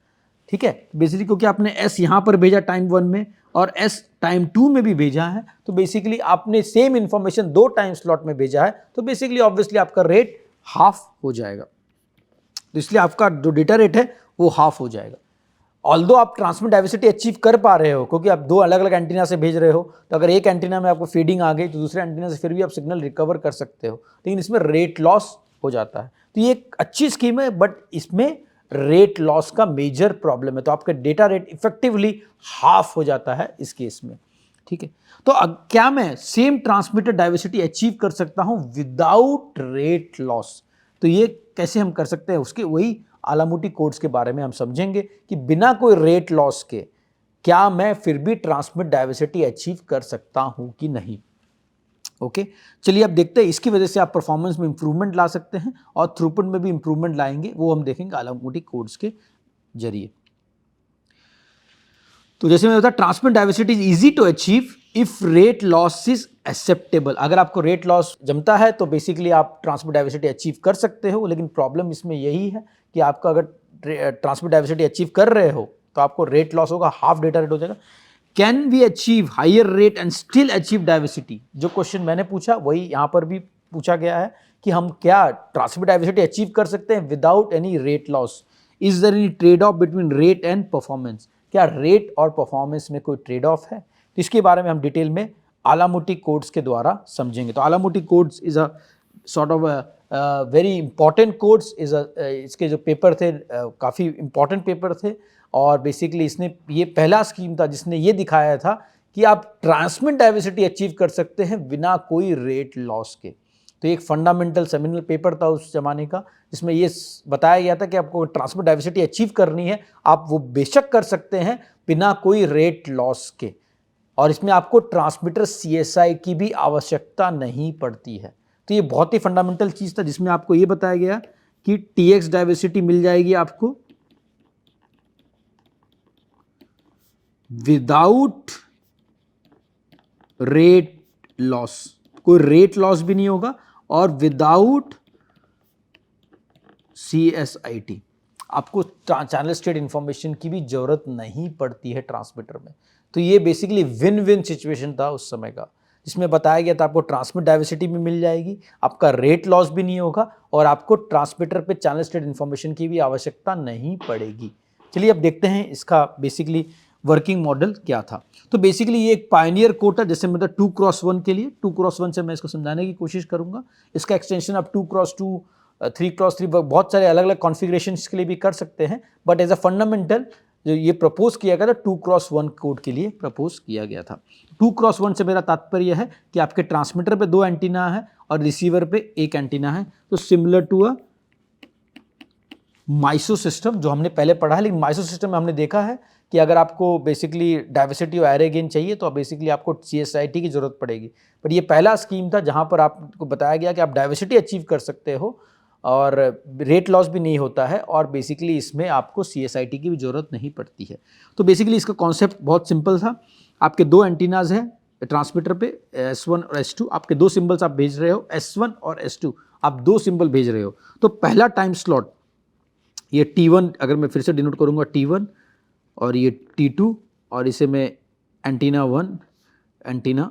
ठीक है, बेसिकली क्योंकि आपने एस यहां पर भेजा टाइम 1 में और एस टाइम 2 में भी भेजा है, तो बेसिकली आपने सेम इंफॉर्मेशन 2 टाइम स्लॉट में भेजा है, तो बेसिकली ऑब्वियसली आपका रेट हाफ हो जाएगा। तो इसलिए आपका जो डेटा रेट है वो हाफ हो जाएगा। ऑल्दो आप ट्रांसमिट डाइवर्सिटी अचीव कर पा रहे हो, क्योंकि आप 2 अलग अलग एंटीना से भेज रहे हो, तो अगर एक एंटीना में आपको फीडिंग आ गई तो दूसरे एंटीना से फिर भी आप सिग्नल रिकवर कर सकते हो, लेकिन इसमें रेट लॉस हो जाता है। तो ये एक अच्छी स्कीम है, बट इसमें रेट लॉस का मेजर प्रॉब्लम है, तो आपका डेटा रेट इफेक्टिवली हाफ हो जाता है इस केस में। ठीक है, तो क्या मैं सेम ट्रांसमिटेड डाइवर्सिटी अचीव कर सकता हूं विदाउट रेट लॉस? तो ये कैसे हम कर सकते हैं, उसके वही आलामुटी कोड्स के बारे में हम समझेंगे कि बिना कोई रेट लॉस के क्या मैं फिर भी ट्रांसमिट डाइवर्सिटी अचीव कर सकता हूं कि नहीं। ओके, चलिए अब देखते हैं, इसकी वजह से आप परफॉर्मेंस में इंप्रूवमेंट ला सकते हैं और थ्रूपुट में भी इंप्रूवमेंट लाएंगे, वो हम देखेंगे आलामुटी कोड्स के जरिए। तो जैसे मैंने बताया, transmit diversity is easy to achieve if rate loss is acceptable. अगर आपको रेट लॉस जमता है तो बेसिकली आप ट्रांसमिट डाइवर्सिटी अचीव कर सकते हो, लेकिन प्रॉब्लम इसमें यही है कि आपका अगर ट्रांसमिट डाइवर्सिटी अचीव कर रहे हो तो आपको रेट लॉस होगा, हाफ डेटा रेट हो जाएगा। Can we achieve higher rate and still achieve diversity? जो क्वेश्चन मैंने पूछा वही यहाँ पर भी पूछा गया है कि हम क्या ट्रांसमिट डाइवर्सिटी अचीव कर सकते हैं without any rate loss? Is there any trade off between rate and performance? क्या रेट और परफॉर्मेंस में कोई ट्रेड ऑफ है? तो इसके बारे में हम डिटेल में आलामुटी कोड्स के द्वारा समझेंगे। तो Alamouti codes is a sort of very important codes, is इसके जो पेपर थे काफ़ी इंपॉर्टेंट पेपर थे, और बेसिकली इसने ये पहला स्कीम था जिसने ये दिखाया था कि आप ट्रांसमिट डाइवर्सिटी अचीव कर सकते हैं बिना कोई रेट लॉस के। तो एक फंडामेंटल सेमिनल पेपर था उस जमाने का, जिसमें ये बताया गया था कि आपको ट्रांसमिट डाइवर्सिटी अचीव करनी है, आप वो बेशक कर सकते हैं बिना कोई रेट लॉस के, और इसमें आपको ट्रांसमीटर CSI की भी आवश्यकता नहीं पड़ती है। तो ये बहुत ही फंडामेंटल चीज़ था, जिसमें आपको ये बताया गया कि TX डाइवर्सिटी मिल जाएगी आपको विदाउट रेट लॉस, कोई रेट लॉस भी नहीं होगा, और विदाउट CSIT आपको चैनल स्टेट इंफॉर्मेशन की भी जरूरत नहीं पड़ती है ट्रांसमीटर में। तो ये बेसिकली विन विन सिचुएशन था उस समय का, जिसमें बताया गया था आपको ट्रांसमिट डाइवर्सिटी भी मिल जाएगी, आपका रेट लॉस भी नहीं होगा, और आपको ट्रांसमीटर पे चैनल स्टेट इंफॉर्मेशन की भी आवश्यकता नहीं पड़ेगी। चलिए अब देखते हैं इसका बेसिकली वर्किंग मॉडल क्या था। तो बेसिकली ये एक पायनियर कोड था, जैसे मतलब 2x1 के लिए 2x1 से मैं इसको समझाने की कोशिश करूंगा। इसका एक्सटेंशन आप 2x2 3x3 बहुत सारे अलग अलग कॉन्फ़िगरेशन के लिए भी कर सकते हैं, बट एज अ फंडामेंटल जो ये प्रपोज किया गया था 2x1 कोड के लिए प्रपोज किया गया था। 2x1 से मेरा तात्पर्य है कि आपके ट्रांसमीटर पे 2 एंटीना है और रिसीवर पे 1 एंटीना है। तो सिमिलर टू अ माइसो सिस्टम जो हमने पहले पढ़ा है, लेकिन माइसो सिस्टम में हमने देखा है कि अगर आपको बेसिकली डाइवर्सिटी और एरे गेन चाहिए तो बेसिकली आपको CSIT की जरूरत पड़ेगी। पर ये पहला स्कीम था जहां पर आपको बताया गया कि आप डाइवर्सिटी अचीव कर सकते हो और रेट लॉस भी नहीं होता है, और बेसिकली इसमें आपको CSIT की भी ज़रूरत नहीं पड़ती है। तो बेसिकली इसका कॉन्सेप्ट बहुत सिंपल था। आपके 2 एंटीनाज हैं ट्रांसमीटर पे, S1 और S2, आपके 2 सिंबल्स आप भेज रहे हो, S1 और S2 आप 2 सिंबल भेज रहे हो। तो पहला टाइम स्लॉट ये T1, अगर मैं फिर से डिनोट करूँगा T1, और ये T2, और इसे मैं एंटीना 1 एंटीना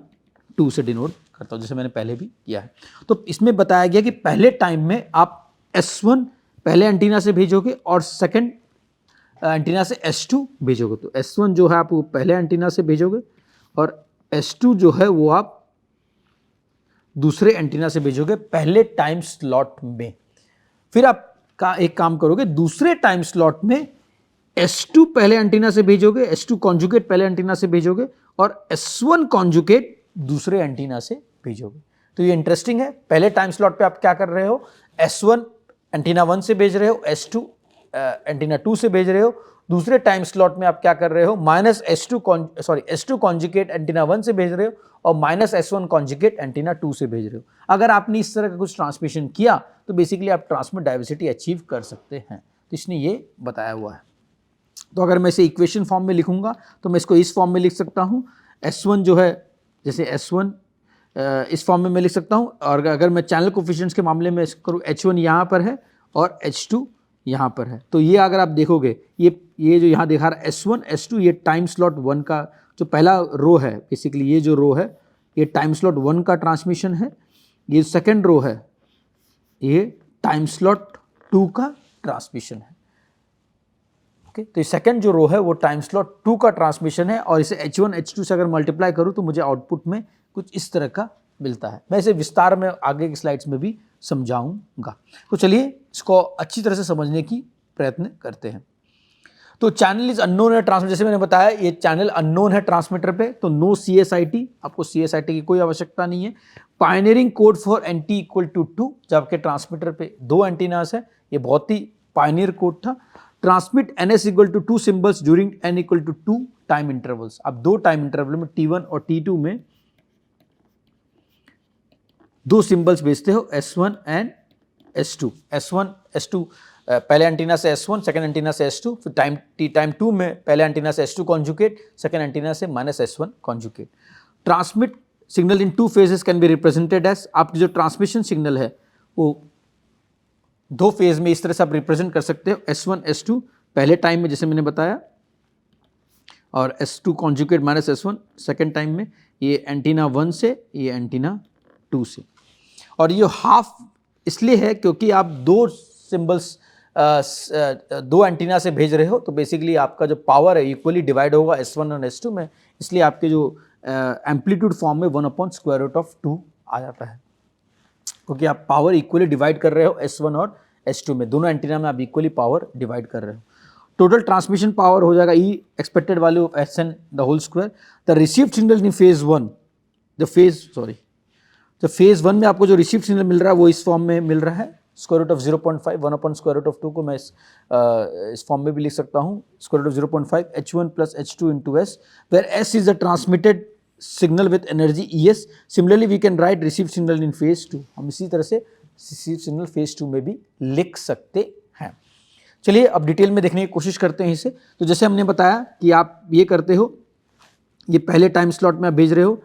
2 से डिनोट करता हूँ, जैसे मैंने पहले भी किया है। तो इसमें बताया गया कि पहले टाइम में आप S1 पहले एंटीना से भेजोगे और सेकंड एंटीना से S2 भेजोगे। तो S1 जो है आप वो पहले एंटीना से भेजोगे और S2 जो है वो आप दूसरे एंटीना से भेजोगे पहले टाइम स्लॉट में। फिर आप एक काम करोगे, दूसरे टाइम स्लॉट में S2 पहले एंटीना से भेजोगे, S2 कॉन्जुगेट पहले एंटीना से भेजोगे और S1 कॉन्जुगेट दूसरे एंटीना से भेजोगे। तो ये इंटरेस्टिंग है। पहले टाइम स्लॉट पे आप क्या कर रहे हो, S1 एंटीना 1 से भेज रहे हो, S2 एंटीना 2 से भेज रहे हो। दूसरे टाइम स्लॉट में आप क्या कर रहे हो, S2 कॉन्जुगेट एंटीना 1 से भेज रहे हो और -S1 कॉन्जुगेट एंटीना 2 से भेज रहे हो। अगर आपने इस तरह का कुछ ट्रांसमिशन किया तो बेसिकली आप ट्रांसमिट डाइवर्सिटी अचीव कर सकते हैं। तो इसने ये बताया हुआ है। तो अगर मैं इसे इक्वेशन फॉर्म में लिखूंगा तो मैं इसको इस फॉर्म में लिख सकता हूं, S1 जो है, जैसे S1 इस फॉर्म में मैं लिख सकता हूँ। और अगर मैं चैनल कोफिशिएंट्स के मामले में करूँ, H1 यहाँ पर है और H2 यहाँ पर है, तो ये अगर आप देखोगे ये जो यहाँ दिखा रहा है S1 S2, ये टाइम स्लॉट 1 का जो पहला रो है, बेसिकली ये जो रो है ये टाइम स्लॉट 1 का ट्रांसमिशन है, ये सेकेंड रो है ये टाइम स्लॉट 2 का ट्रांसमिशन है। ओके, तो सेकंड जो रो है वो टाइम स्लॉट 2 का ट्रांसमिशन है, और इसे H1 H2 से अगर मल्टीप्लाई करूं तो मुझे आउटपुट में कुछ इस तरह का मिलता है। मैं इसे विस्तार में आगे की स्लाइड्स में भी समझाऊंगा। तो चलिए इसको अच्छी तरह से समझने की प्रयत्न करते हैं। तो चैनल इज अननोन है ट्रांसमीटर, जैसे मैंने बताया ये चैनल अननोन है ट्रांसमीटर पे, तो नो CSIT, आपको CSIT की कोई आवश्यकता नहीं है। पायनियरिंग कोड फॉर NT = 2, जब आपके ट्रांसमीटर पे 2 एंटीनास है, ये बहुत ही पायनियर कोड था। Transmit NS = 2 symbols during N = 2 time intervals. अब 2 टाइम इंटरवल में T1 और T2 में 2 सिंबल्स भेजते हो, S1 and S2। S1 S2 पहले एंटीना से S1, सेकंड एंटीना से S2, फिर टाइम 2 में पहले एंटीना से S2 कॉन्जुगेट, सेकंड एंटीना से -S1 conjugate. Transmit signal in 2 phases can be represented as, आपकी जो ट्रांसमिशन सिग्नल है वो 2 फेज में इस तरह से आप रिप्रेजेंट कर सकते हो, S1 S2 पहले टाइम में जैसे मैंने बताया, और S2 conjugate -S1 second time में, ये एंटीना 1 से ये एंटीना 2 से। और ये हाफ इसलिए है क्योंकि आप 2 सिंबल्स 2 एंटीना से भेज रहे हो, तो बेसिकली आपका जो पावर है इक्वली डिवाइड होगा S1 और S2 में, इसलिए आपके जो एम्पलीट्यूड फॉर्म में 1/√2 आ जाता है, क्योंकि आप पावर इक्वली डिवाइड कर रहे हो S1 और S2 में, दोनों एंटीना में आप इक्वली पावर डिवाइड कर रहे हो। टोटल ट्रांसमिशन पावर हो जाएगा E expected value of Sn²। The received signal in phase 1, तो फेज 1 में आपको जो रिसीव्ड सिग्नल मिल रहा है वो इस फॉर्म में मिल रहा है, √0.5, 1/√2 को मैं इस फॉर्म में भी लिख सकता हूँ, √0.5 H1 + H2 × S, where S is the transmitted signal with energy ES. Similarly we can write received signal in phase 2, हम इसी तरह से received signal phase 2 में भी लिख सकते हैं। चलिए अब डिटेल में देखने की कोशिश करते हैं इसे। तो जैसे हमने बताया कि आप ये करते हो, ये पहले टाइम स्लॉट में आप भेज रहे हो,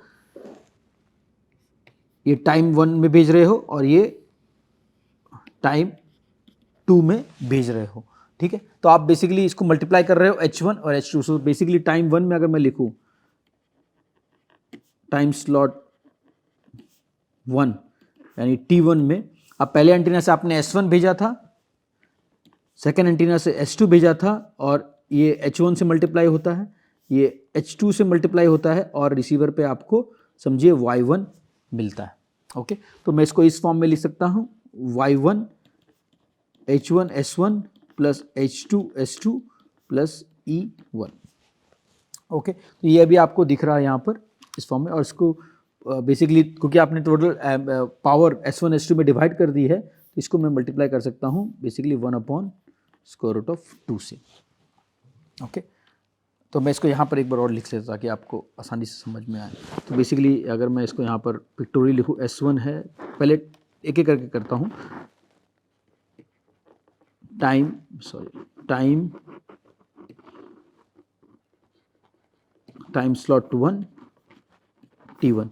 ये टाइम 1 में भेज रहे हो, और ये टाइम 2 में भेज रहे हो, ठीक है। तो आप बेसिकली इसको मल्टीप्लाई कर रहे हो H1 और H2। सो बेसिकली टाइम 1 में अगर मैं लिखूं टाइम स्लॉट 1 यानी T1 में, अब पहले एंटीना से आपने S1 भेजा था, सेकेंड एंटीना से S2 भेजा था, और ये H1 से मल्टीप्लाई होता है, ये H2 से मल्टीप्लाई होता है, और रिसीवर पे आपको समझिए Y1 मिलता है। ओके, तो मैं इसको इस फॉर्म में लिख सकता हूँ, Y1 H1 S1 + H2 S2 + E1। Okay, तो ये अभी आपको दिख रहा है यहाँ पर इस फॉर्म में, और इसको बेसिकली क्योंकि आपने टोटल पावर S1 S2 में डिवाइड कर दी है, तो इसको मैं मल्टीप्लाई कर सकता हूँ बेसिकली 1/√2 से। ओके, तो मैं इसको यहाँ पर एक बार और लिख लेता ताकि आपको आसानी से समझ में आए। तो बेसिकली अगर मैं इसको यहाँ पर पिक्टोरियल लिखूँ, S1 है, पहले एक एक करके करता हूँ, टाइम स्लॉट 1 T1।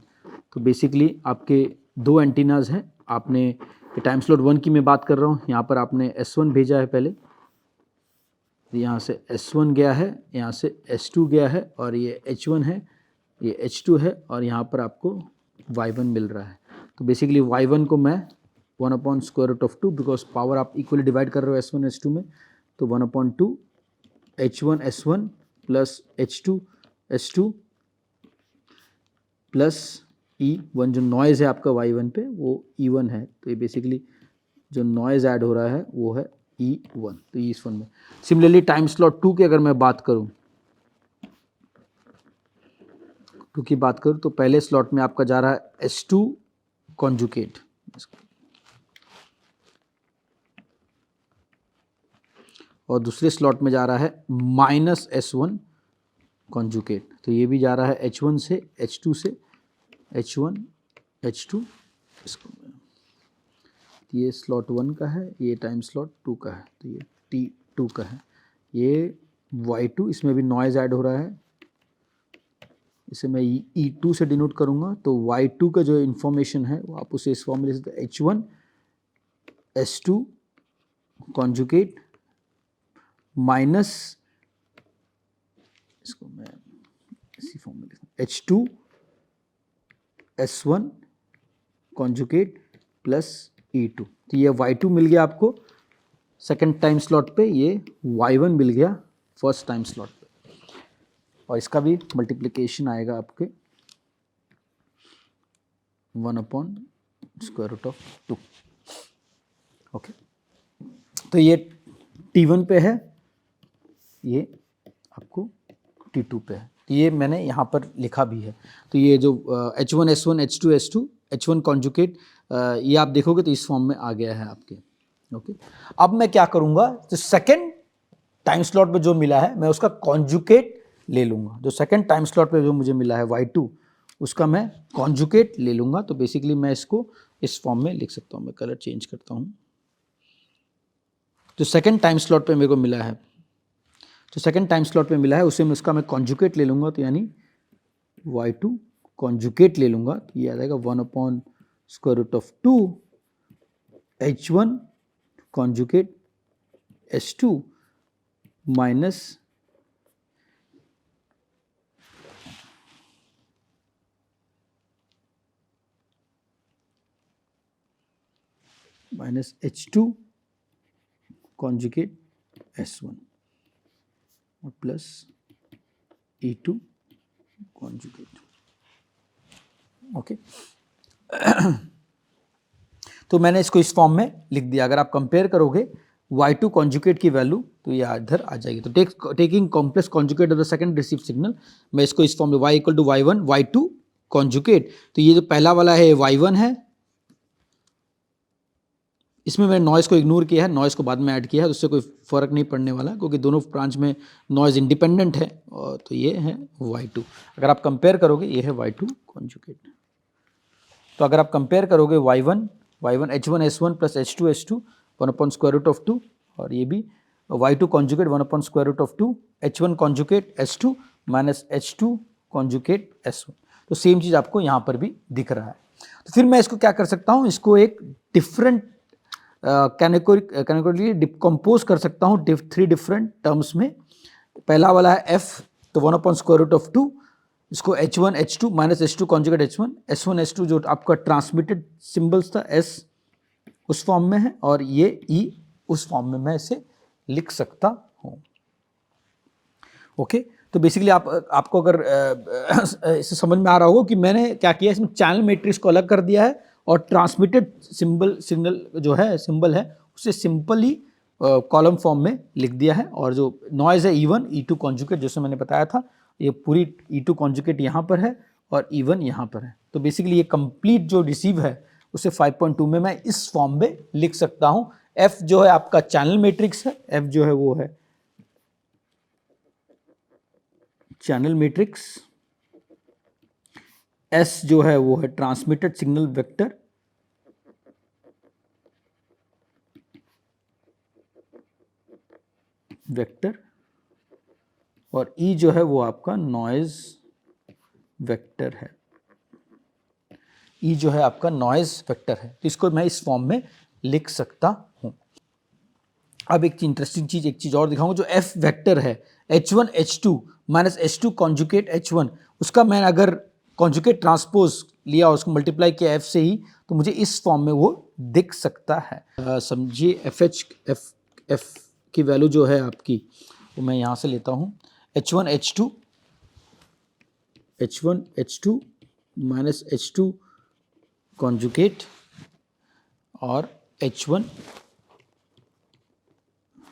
तो बेसिकली आपके 2 एंटीनाज हैं, आपने टाइम स्लॉट 1 की मैं बात कर रहा हूँ, यहाँ पर आपने S1 भेजा है पहले, यहाँ से S1 गया है, यहाँ से S2 गया है, और ये H1 है, ये H2 है, और यहाँ पर आपको Y1 मिल रहा है। तो बेसिकली Y1 को मैं 1/√2, बिकॉज पावर आप इक्वली डिवाइड कर रहे हो S1 S2 में, तो 1/2 H1 S1 + H2 S2 + E1, जो नॉइज़ है आपका Y1 पे वो E1 है, तो ये बेसिकली जो नॉइज़ ऐड हो रहा है वो है E1, तो E1 में। सिमिलरली टाइम स्लॉट 2 की अगर मैं बात करूं, 2 की बात करूं, तो पहले स्लॉट में आपका जा रहा है S2 कॉन्जुगेट, और दूसरे स्लॉट में जा रहा है -S1 कॉन्जुगेट, तो ये भी जा रहा है H1 से H2 से, H1 H2, इसको ये स्लॉट 1 का है, ये टाइम स्लॉट 2 का है, तो ये T2 का है, ये Y2, इसमें भी नॉइज़ ऐड हो रहा है, इसे मैं E2 से डिनोट करूँगा, तो Y2 का जो इन्फॉर्मेशन है वो आप उसे इस फॉर्म में लिख सकते हैं, H1S2 कॉन्जुगेट माइनस, इसको मैं इसी फॉर्म में लिखूँ, H2S1 कॉन्जुगेट प्लस E2। तो ये Y2 मिल गया आपको सेकेंड टाइम स्लॉट पे, ये Y1 मिल गया फर्स्ट टाइम स्लॉट पे, और इसका भी मल्टीप्लिकेशन आएगा आपके 1/√2। ओके, तो ये T1 पे है, ये आपको T2 पे है, तो ये मैंने यहाँ पर लिखा भी है। तो ये जो H1S1 H2S2 H1 कॉन्जुगेट, ये आप देखोगे तो इस फॉर्म में आ गया है आपके। ओके, अब मैं क्या करूँगा, तो सेकेंड टाइम स्लॉट पे जो मिला है मैं उसका कॉन्जुगेट ले लूँगा। जो सेकेंड टाइम स्लॉट पे जो मुझे मिला है Y2, उसका मैं कॉन्जुगेट ले लूँगा। तो बेसिकली मैं इसको इस फॉर्म में लिख सकता हूँ। मैं कलर चेंज करता हूँ। जो सेकेंड टाइम स्लॉट पे मेरे को मिला है, जो सेकेंड टाइम स्लॉट पे मिला है उसे मैं उसका मैं कॉन्जुगेट ले लूँगा, तो यानी Y2 कॉन्जुगेट ले लूँगा, तो ये आ जाएगा 1/√2 H1 conjugate S2 minus H2 conjugate S1 और प्लस E2 कॉन्जुगेट। ओके, तो मैंने इसको इस फॉर्म में लिख दिया। अगर आप कंपेयर करोगे Y2 कॉन्जुगेट की वैल्यू, तो ये इधर आ जाएगी। तो taking complex conjugate of the second receive signal, मैं इसको इस फॉर्म में Y = Y1 Y2 कॉन्जुगेट, तो ये जो पहला वाला है Y1 है, इसमें मैंने नॉइज़ को इग्नोर किया है, नॉइज़ को बाद में ऐड किया है, तो उससे कोई फ़र्क नहीं पड़ने वाला, क्योंकि दोनों ब्रांच में नॉइज़ इंडिपेंडेंट है। और तो ये है Y2। अगर आप कंपेयर करोगे, ये है Y2 कॉन्जुगेट। तो अगर आप कंपेयर करोगे Y1 H1S1 प्लस H2S2 1/√2, और ये भी Y2 conjugate 1/√2 H1 conjugate S2 minus H2 conjugate S1। तो सेम चीज़ आपको यहाँ पर भी दिख रहा है। तो फिर मैं इसको क्या कर सकता हूँ, इसको एक डिफरेंट कैटेगोरी डिकम्पोज कर सकता हूँ 3 डिफरेंट टर्म्स में। पहला वाला है F, तो 1/√2, इसको H1 H2 minus H2 conjugate H1 S1 S2 जो आपका ट्रांसमिटेड सिंबल्स था S उस फॉर्म में है, और ये E उस फॉर्म में मैं इसे लिख सकता हूँ। ओके, तो बेसिकली आपको अगर इसे समझ में आ रहा होगा कि मैंने क्या किया, इसमें चैनल मैट्रिक्स को अलग कर दिया है और ट्रांसमिटेड सिग्नल जो है सिंबल है उसे सिंपली कॉलम फॉर्म में लिख दिया है। और जो नॉइज़ है E1 E2 कॉन्जुगेट, जैसे मैंने बताया था, ये पूरी E2 कॉन्जुगेट यहाँ पर है और E1 यहाँ पर है। तो बेसिकली ये कंप्लीट जो रिसीव है उसे 5.2 में मैं इस फॉर्म में लिख सकता हूँ। F जो है आपका चैनल मैट्रिक्स है, F जो है वो है चैनल मैट्रिक्स, S जो है वो है ट्रांसमिटेड सिग्नल वेक्टर, और E जो है वो आपका नॉइज वेक्टर है। E जो है आपका नॉइज वेक्टर है। तो इसको मैं इस फॉर्म में लिख सकता हूं। अब एक इंटरेस्टिंग चीज, एक चीज और दिखाऊंगा। जो F वेक्टर है H1 H2 minus H2 conjugate H1, उसका मैं अगर कॉन्जुगेट ट्रांसपोज लिया और उसको मल्टीप्लाई किया F से ही, तो मुझे इस फॉर्म में वो दिख सकता है। समझिए F की वैल्यू जो है आपकी, वो मैं यहाँ से लेता हूँ H1 H2 minus H2 conjugate और H1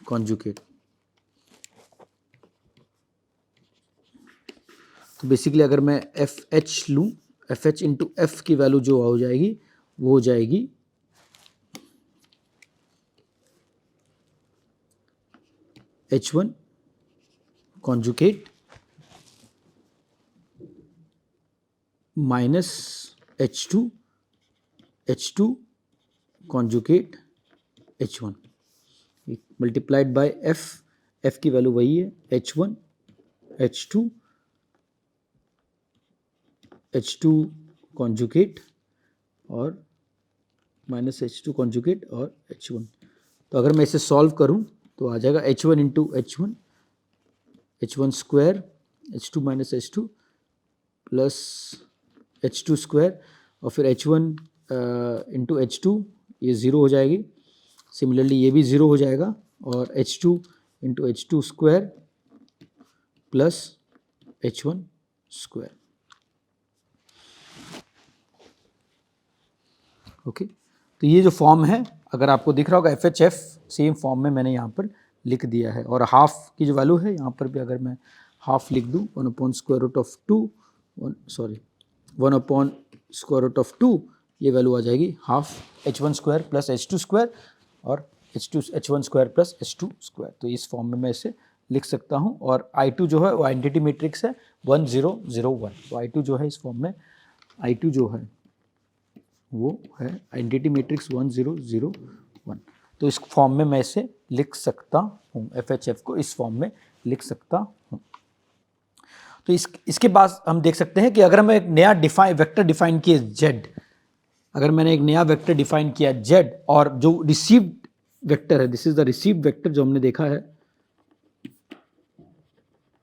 कॉन्जुगेट। तो बेसिकली अगर मैं FH लूँ, FH इंटू F की वैल्यू जो हो जाएगी वो हो जाएगी H1 conjugate minus H2 conjugate H1 multiplied by F की वैल्यू वही है H1 H2 H2 कॉन्जुगेट और माइनस H2 कॉन्जुगेट और H1। तो अगर मैं इसे सॉल्व करूं तो आ जाएगा H1 into H1, H1 square H2 minus H2 plus H2 square और फिर H1 इंटू H2, ये ज़ीरो हो जाएगी। सिमिलरली ये भी ज़ीरो हो जाएगा और H2 into H2 square plus H1 square. Okay, तो ये जो फॉर्म है, अगर आपको दिख रहा होगा FHF सेम फॉर्म में मैंने यहाँ पर लिख दिया है। और हाफ की जो वैल्यू है यहाँ पर भी अगर मैं हाफ लिख दूँ 1 upon square root of 2, 1 upon square root of 2, ये वैल्यू आ जाएगी half H1 square plus H2 square और H1 square plus H2 square. तो इस फॉर्म में मैं इसे लिख सकता हूँ। और I2 जो है वो आइडेंटिटी मैट्रिक्स है 1 0 0 1। तो I2 जो है इस फॉर्म में, I2 जो है वो है आइडेंटिटी मैट्रिक्स 1 0 0 1। तो इस फॉर्म में मैं इसे लिख सकता हूँ, FHF को इस फॉर्म में लिख सकता हूँ। तो इसके बाद हम देख सकते हैं कि अगर मैं एक नया वेक्टर डिफाइन किया Z, अगर मैंने एक नया वेक्टर डिफाइन किया Z और जो रिसीव्ड वेक्टर है, this is the received vector जो हमने देखा है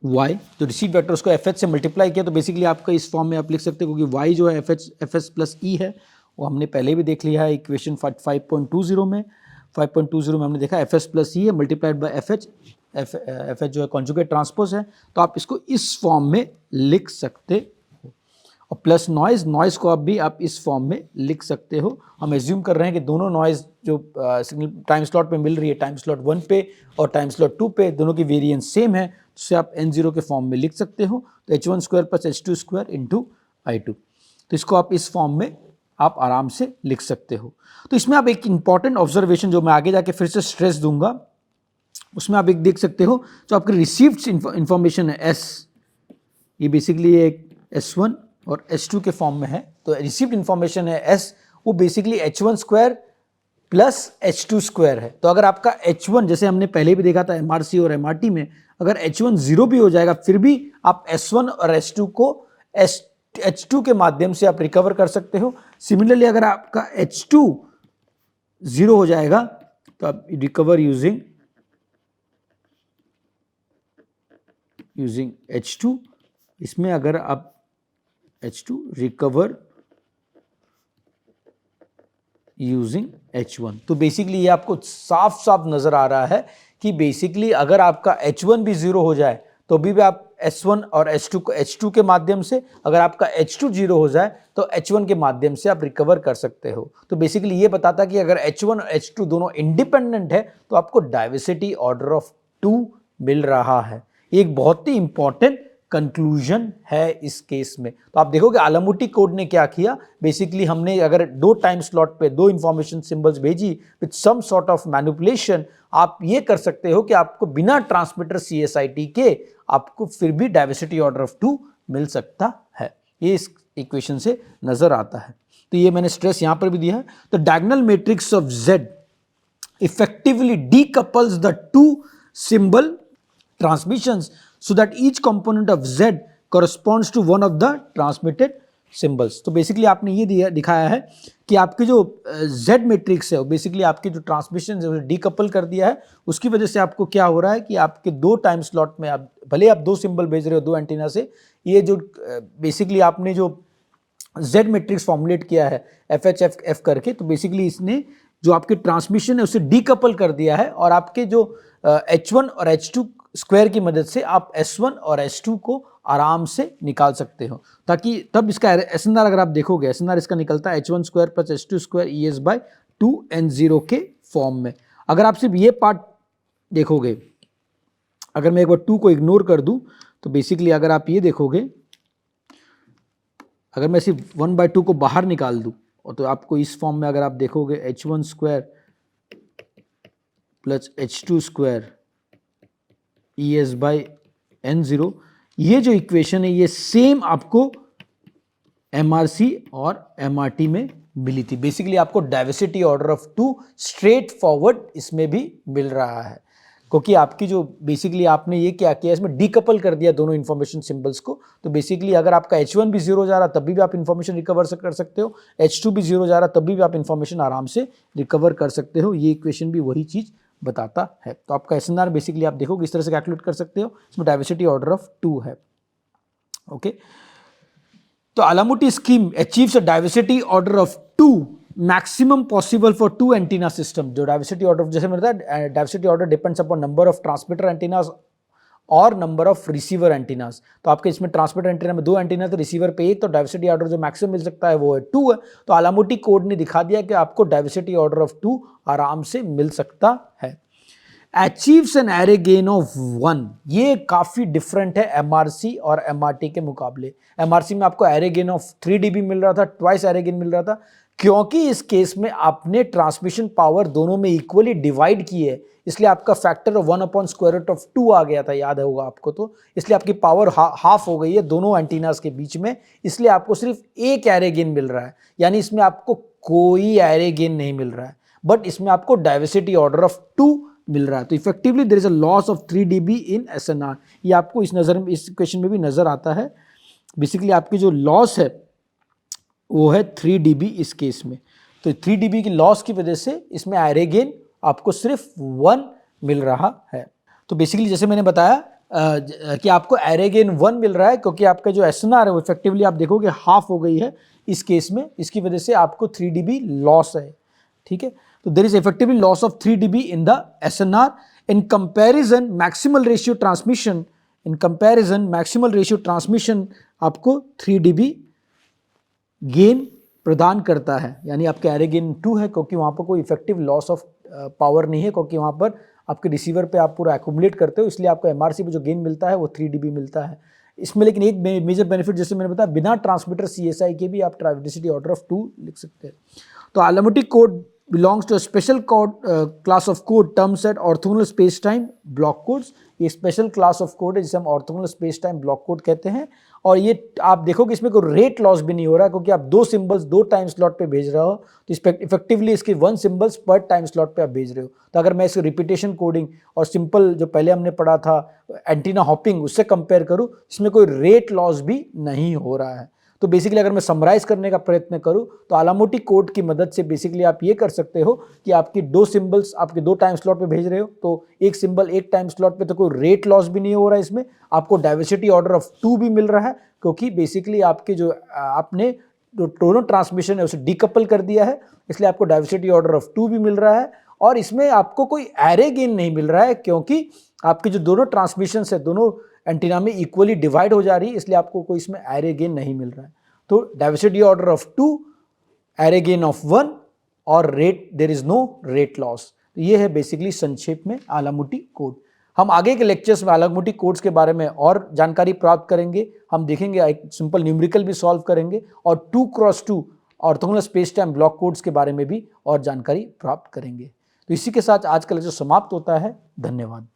y, जो रिसीव्ड वेक्टर उसको FH से मल्टीप्लाई किया, तो बेसिकली आपका इस फॉर्म में आप लिख सकते हो क्योंकि y जो है FS प्लस ई है, वो हमने पहले भी देख लिया है इक्वेशन 5.20 में। 5.20 में हमने देखा FS प्लस ई है मल्टीप्लाइड बाय FH, FH जो है कॉन्जुगेट ट्रांसपोज है। तो आप इसको इस फॉर्म में लिख सकते हो। और प्लस नॉइज़ को भी आप इस फॉर्म में लिख सकते हो। हम एज्यूम कर रहे हैं कि दोनों नॉइज़ जो सिग्नल टाइम स्लॉट पे मिल रही है, टाइम स्लॉट 1 पे और टाइम स्लॉट 2 पे, दोनों की वेरिएंस सेम है, तो उसे आप N0 के फॉर्म में लिख सकते हो। तो H1 square plus H2 square into I2। तो इसको आप इस फॉर्म में आप आराम से लिख सकते हो। तो इसमें आप एक इंपॉर्टेंट ऑब्जर्वेशन जो मैं आगे जाके फिर से स्ट्रेस दूंगा, उसमें आप एक देख सकते हो जो आपकी रिसीव्ड इंफॉर्मेशन है S, ये बेसिकली एक S1 और S2 के फॉर्म में है। तो रिसीव्ड इंफॉर्मेशन है S, वो basically H1 square plus H2 square है। तो अगर आपका H1, जैसे हमने पहले भी देखा था MRC और MRT में, अगर H1 0 भी हो जाएगा फिर भी आप S1 और S2 को H2 के माध्यम से आप रिकवर कर सकते हो। सिमिलरली अगर आपका H2 0 हो जाएगा तो आप रिकवर यूजिंग H2। इसमें अगर आप H2 रिकवर यूजिंग H1, तो बेसिकली ये आपको साफ साफ नजर आ रहा है कि बेसिकली अगर आपका H1 भी 0 हो जाए तो भी आप S1 और H2 को H2 के माध्यम से, अगर आपका H2 0 हो जाए तो H1 के माध्यम से आप रिकवर कर सकते हो। तो बेसिकली ये बताता कि अगर H1 और H2 दोनों इंडिपेंडेंट है तो आपको डाइवर्सिटी ऑर्डर ऑफ 2 मिल रहा है। एक बहुत ही इंपॉर्टेंट कंक्लूजन है इस केस में। तो आप देखोगे आलम्बुटी कोड ने क्या किया, बेसिकली हमने अगर 2 टाइम स्लॉट पे 2 इंफॉर्मेशन सिंबल्स भेजी with some sort of manipulation, आप ये कर सकते हो कि आपको बिना ट्रांसमीटर CSIT के आपको फिर भी डाइवर्सिटी ऑर्डर ऑफ 2 मिल सकता है। ये इस इक्वेशन से नजर आता है। तो ये मैंने स्ट्रेस यहां पर भी दिया है। तो diagonal matrix of Z effectively decouples the two symbol transmissions so that each component of Z corresponds to one of the transmitted symbols। तो बेसिकली आपने ये दिखाया है कि आपकी जो Z मैट्रिक्स है वो बेसिकली आपकी जो ट्रांसमिशन है उसे डीकपल कर दिया है। उसकी वजह से आपको क्या हो रहा है कि आपके 2 टाइम स्लॉट में आप भले आप 2 सिंबल भेज रहे हो 2 एंटीना से, ये जो बेसिकली आपने जो Z मैट्रिक्स फॉर्मुलेट किया है FHF करके, तो बेसिकली इसने जो आपकी ट्रांसमिशन है उसे डीकपल कर दिया है और आपके जो H1 और H2 स्क्वायर की मदद से आप S1 और S2 को आराम से निकाल सकते हो। ताकि तब इसका SNR अगर आप देखोगे, SNR इसका निकलता है H1 square plus H2 square ES by 2N0 के फॉर्म में। अगर आप सिर्फ ये पार्ट देखोगे, अगर मैं एक बार 2 को इग्नोर कर दूं तो बेसिकली अगर आप ये देखोगे, अगर मैं सिर्फ 1/2 को बाहर निकाल दूं और तो आपको इस फॉर्म में अगर आप देखोगे H1 square plus H2 square ES by N0, ये जो इक्वेशन है ये सेम आपको MRC और MRT में मिली थी। बेसिकली आपको diversity order of 2 straight forward इसमें भी मिल रहा है। क्योंकि आपकी जो बेसिकली आपने ये क्या किया, इसमें डीकपल कर दिया दोनों इन्फॉर्मेशन सिंबल्स को। तो बेसिकली अगर आपका H1 भी 0 जा रहा तब भी आप इन्फॉर्मेशन रिकवर कर सकते हो, H2 भी 0 जा रहा तब भी आप इन्फॉर्मेशन आराम से रिकवर कर सकते हो। ये इक्वेशन भी वही चीज़ बताता है। तो आपका SNR बेसिकली आप देखो किस तरह से कैलकुलेट कर सकते हो, इसमें डाइवर्सिटी ऑर्डर ऑफ 2 है। ओके, तो Alamuti scheme achieves a diversity order of 2 maximum possible for 2 antenna system। जो डाइवर्सिटी ऑर्डर जैसे मैंने बताया, diversity order depends upon number of transmitter antennas और नंबर ऑफ रिसीवर एंटीनास। तो आपके इसमें ट्रांसमीटर एंटीना में 2 एंटीना, तो रिसीवर पे 1, तो डाइवर्सिटी ऑर्डर जो मैक्सिमम मिल सकता है वो है 2 है। तो Alamuti कोड ने दिखा दिया कि आपको डाइवर्सिटी ऑर्डर ऑफ 2 आराम से मिल सकता है। Achieves an array gain of 1, ये काफी डिफरेंट है एमआरसी और एमआरटी के मुकाबले। एमआरसी में आपको एरे गेन ऑफ 3 dB मिल रहा था, ट्वाइस एरे गेन मिल रहा था, क्योंकि इस केस में आपने ट्रांसमिशन पावर दोनों में इक्वली डिवाइड की है, इसलिए आपका फैक्टर ऑफ 1/√2 आ गया था, याद होगा आपको। तो इसलिए आपकी पावर हाफ हो गई है दोनों एंटीनास के बीच में, इसलिए आपको सिर्फ एक एरे गेन मिल रहा है, यानी इसमें आपको कोई एरे गेन नहीं मिल रहा है, बट इसमें आपको डाइवर्सिटी ऑर्डर ऑफ 2 मिल रहा है। तो effectively there is a loss of 3 dB in SNR। ये आपको इस क्वेश्चन में भी नजर आता है। बेसिकली आपकी जो लॉस है वो है 3 dB इस केस में। तो 3 dB की लॉस की वजह से इसमें एरे गेन आपको सिर्फ 1 मिल रहा है। तो बेसिकली जैसे मैंने बताया कि आपको एरे गेन 1 मिल रहा है, क्योंकि आपका जो SNR है वो इफेक्टिवली आप देखोगे हाफ हो गई है इस केस में, इसकी वजह से आपको 3 dB लॉस है। ठीक है, तो there is effectively loss of 3 dB in the SNR। In comparison maximal ratio transmission आपको 3 dB गेन प्रदान करता है, यानी आपके एरे गेन 2 है, क्योंकि वहाँ पर कोई इफेक्टिव लॉस ऑफ पावर नहीं है, क्योंकि वहाँ पर आपके रिसीवर पे आप पूरा एक्यूमुलेट करते हो, इसलिए आपको एमआरसी पे जो गेन मिलता है वो 3 dB मिलता है इसमें। लेकिन एक मेजर बेनिफिट जैसे मैंने बताया, बिना ट्रांसमीटर CSI के भी आप डाइवर्सिटी ऑर्डर ऑफ 2 लिख सकते हैं। तो Alamuti code belongs to a special class of code terms at orthogonal space time block codes। ये स्पेशल क्लास ऑफ कोड है जिसे हम orthogonal space time block code कहते हैं। और ये आप देखो कि इसमें कोई रेट लॉस भी नहीं हो रहा, क्योंकि आप 2 सिंबल्स 2 टाइम स्लॉट पे भेज रहे हो, तो इफेक्टिवली इसके 1 सिंबल्स पर टाइम स्लॉट पे आप भेज रहे हो। तो अगर मैं इसको रिपीटेशन कोडिंग और सिंपल जो पहले हमने पढ़ा था एंटीना हॉपिंग, उससे कंपेयर करूँ, इसमें कोई रेट लॉस भी नहीं हो रहा है। तो बेसिकली अगर मैं समराइज करने का प्रयत्न करूं तो Alamuti कोड की मदद से बेसिकली आप ये कर सकते हो कि आपकी 2 सिंबल्स आपके 2 टाइम स्लॉट पे भेज रहे हो, तो एक सिंबल एक टाइम स्लॉट पे, तो कोई रेट लॉस भी नहीं हो रहा है इसमें। आपको डाइवर्सिटी ऑर्डर ऑफ 2 भी मिल रहा है, क्योंकि बेसिकली आपके जो आपने जो दोनों ट्रांसमिशन है उसे डीकपल कर दिया है, इसलिए आपको डाइवर्सिटी ऑर्डर ऑफ 2 भी मिल रहा है। और इसमें आपको कोई एरे गेन नहीं मिल रहा है, क्योंकि आपकी जो दोनों ट्रांसमिशन है दोनों एंटीना में इक्वली डिवाइड हो जा रही है, इसलिए आपको कोई इसमें एरे गेन नहीं मिल रहा है। तो diversity order of 2, array gain of 1 और rate, there is no rate loss. ये है बेसिकली संक्षेप में Alamuti कोड। हम आगे के लेक्चर्स में Alamuti कोड्स के बारे में और जानकारी प्राप्त करेंगे। हम देखेंगे, एक सिंपल न्यूमेरिकल भी सॉल्व करेंगे और 2x2 orthogonal space time block codes के बारे में भी और जानकारी प्राप्त करेंगे। तो इसी के साथ आज का लेक्चर समाप्त होता है। धन्यवाद।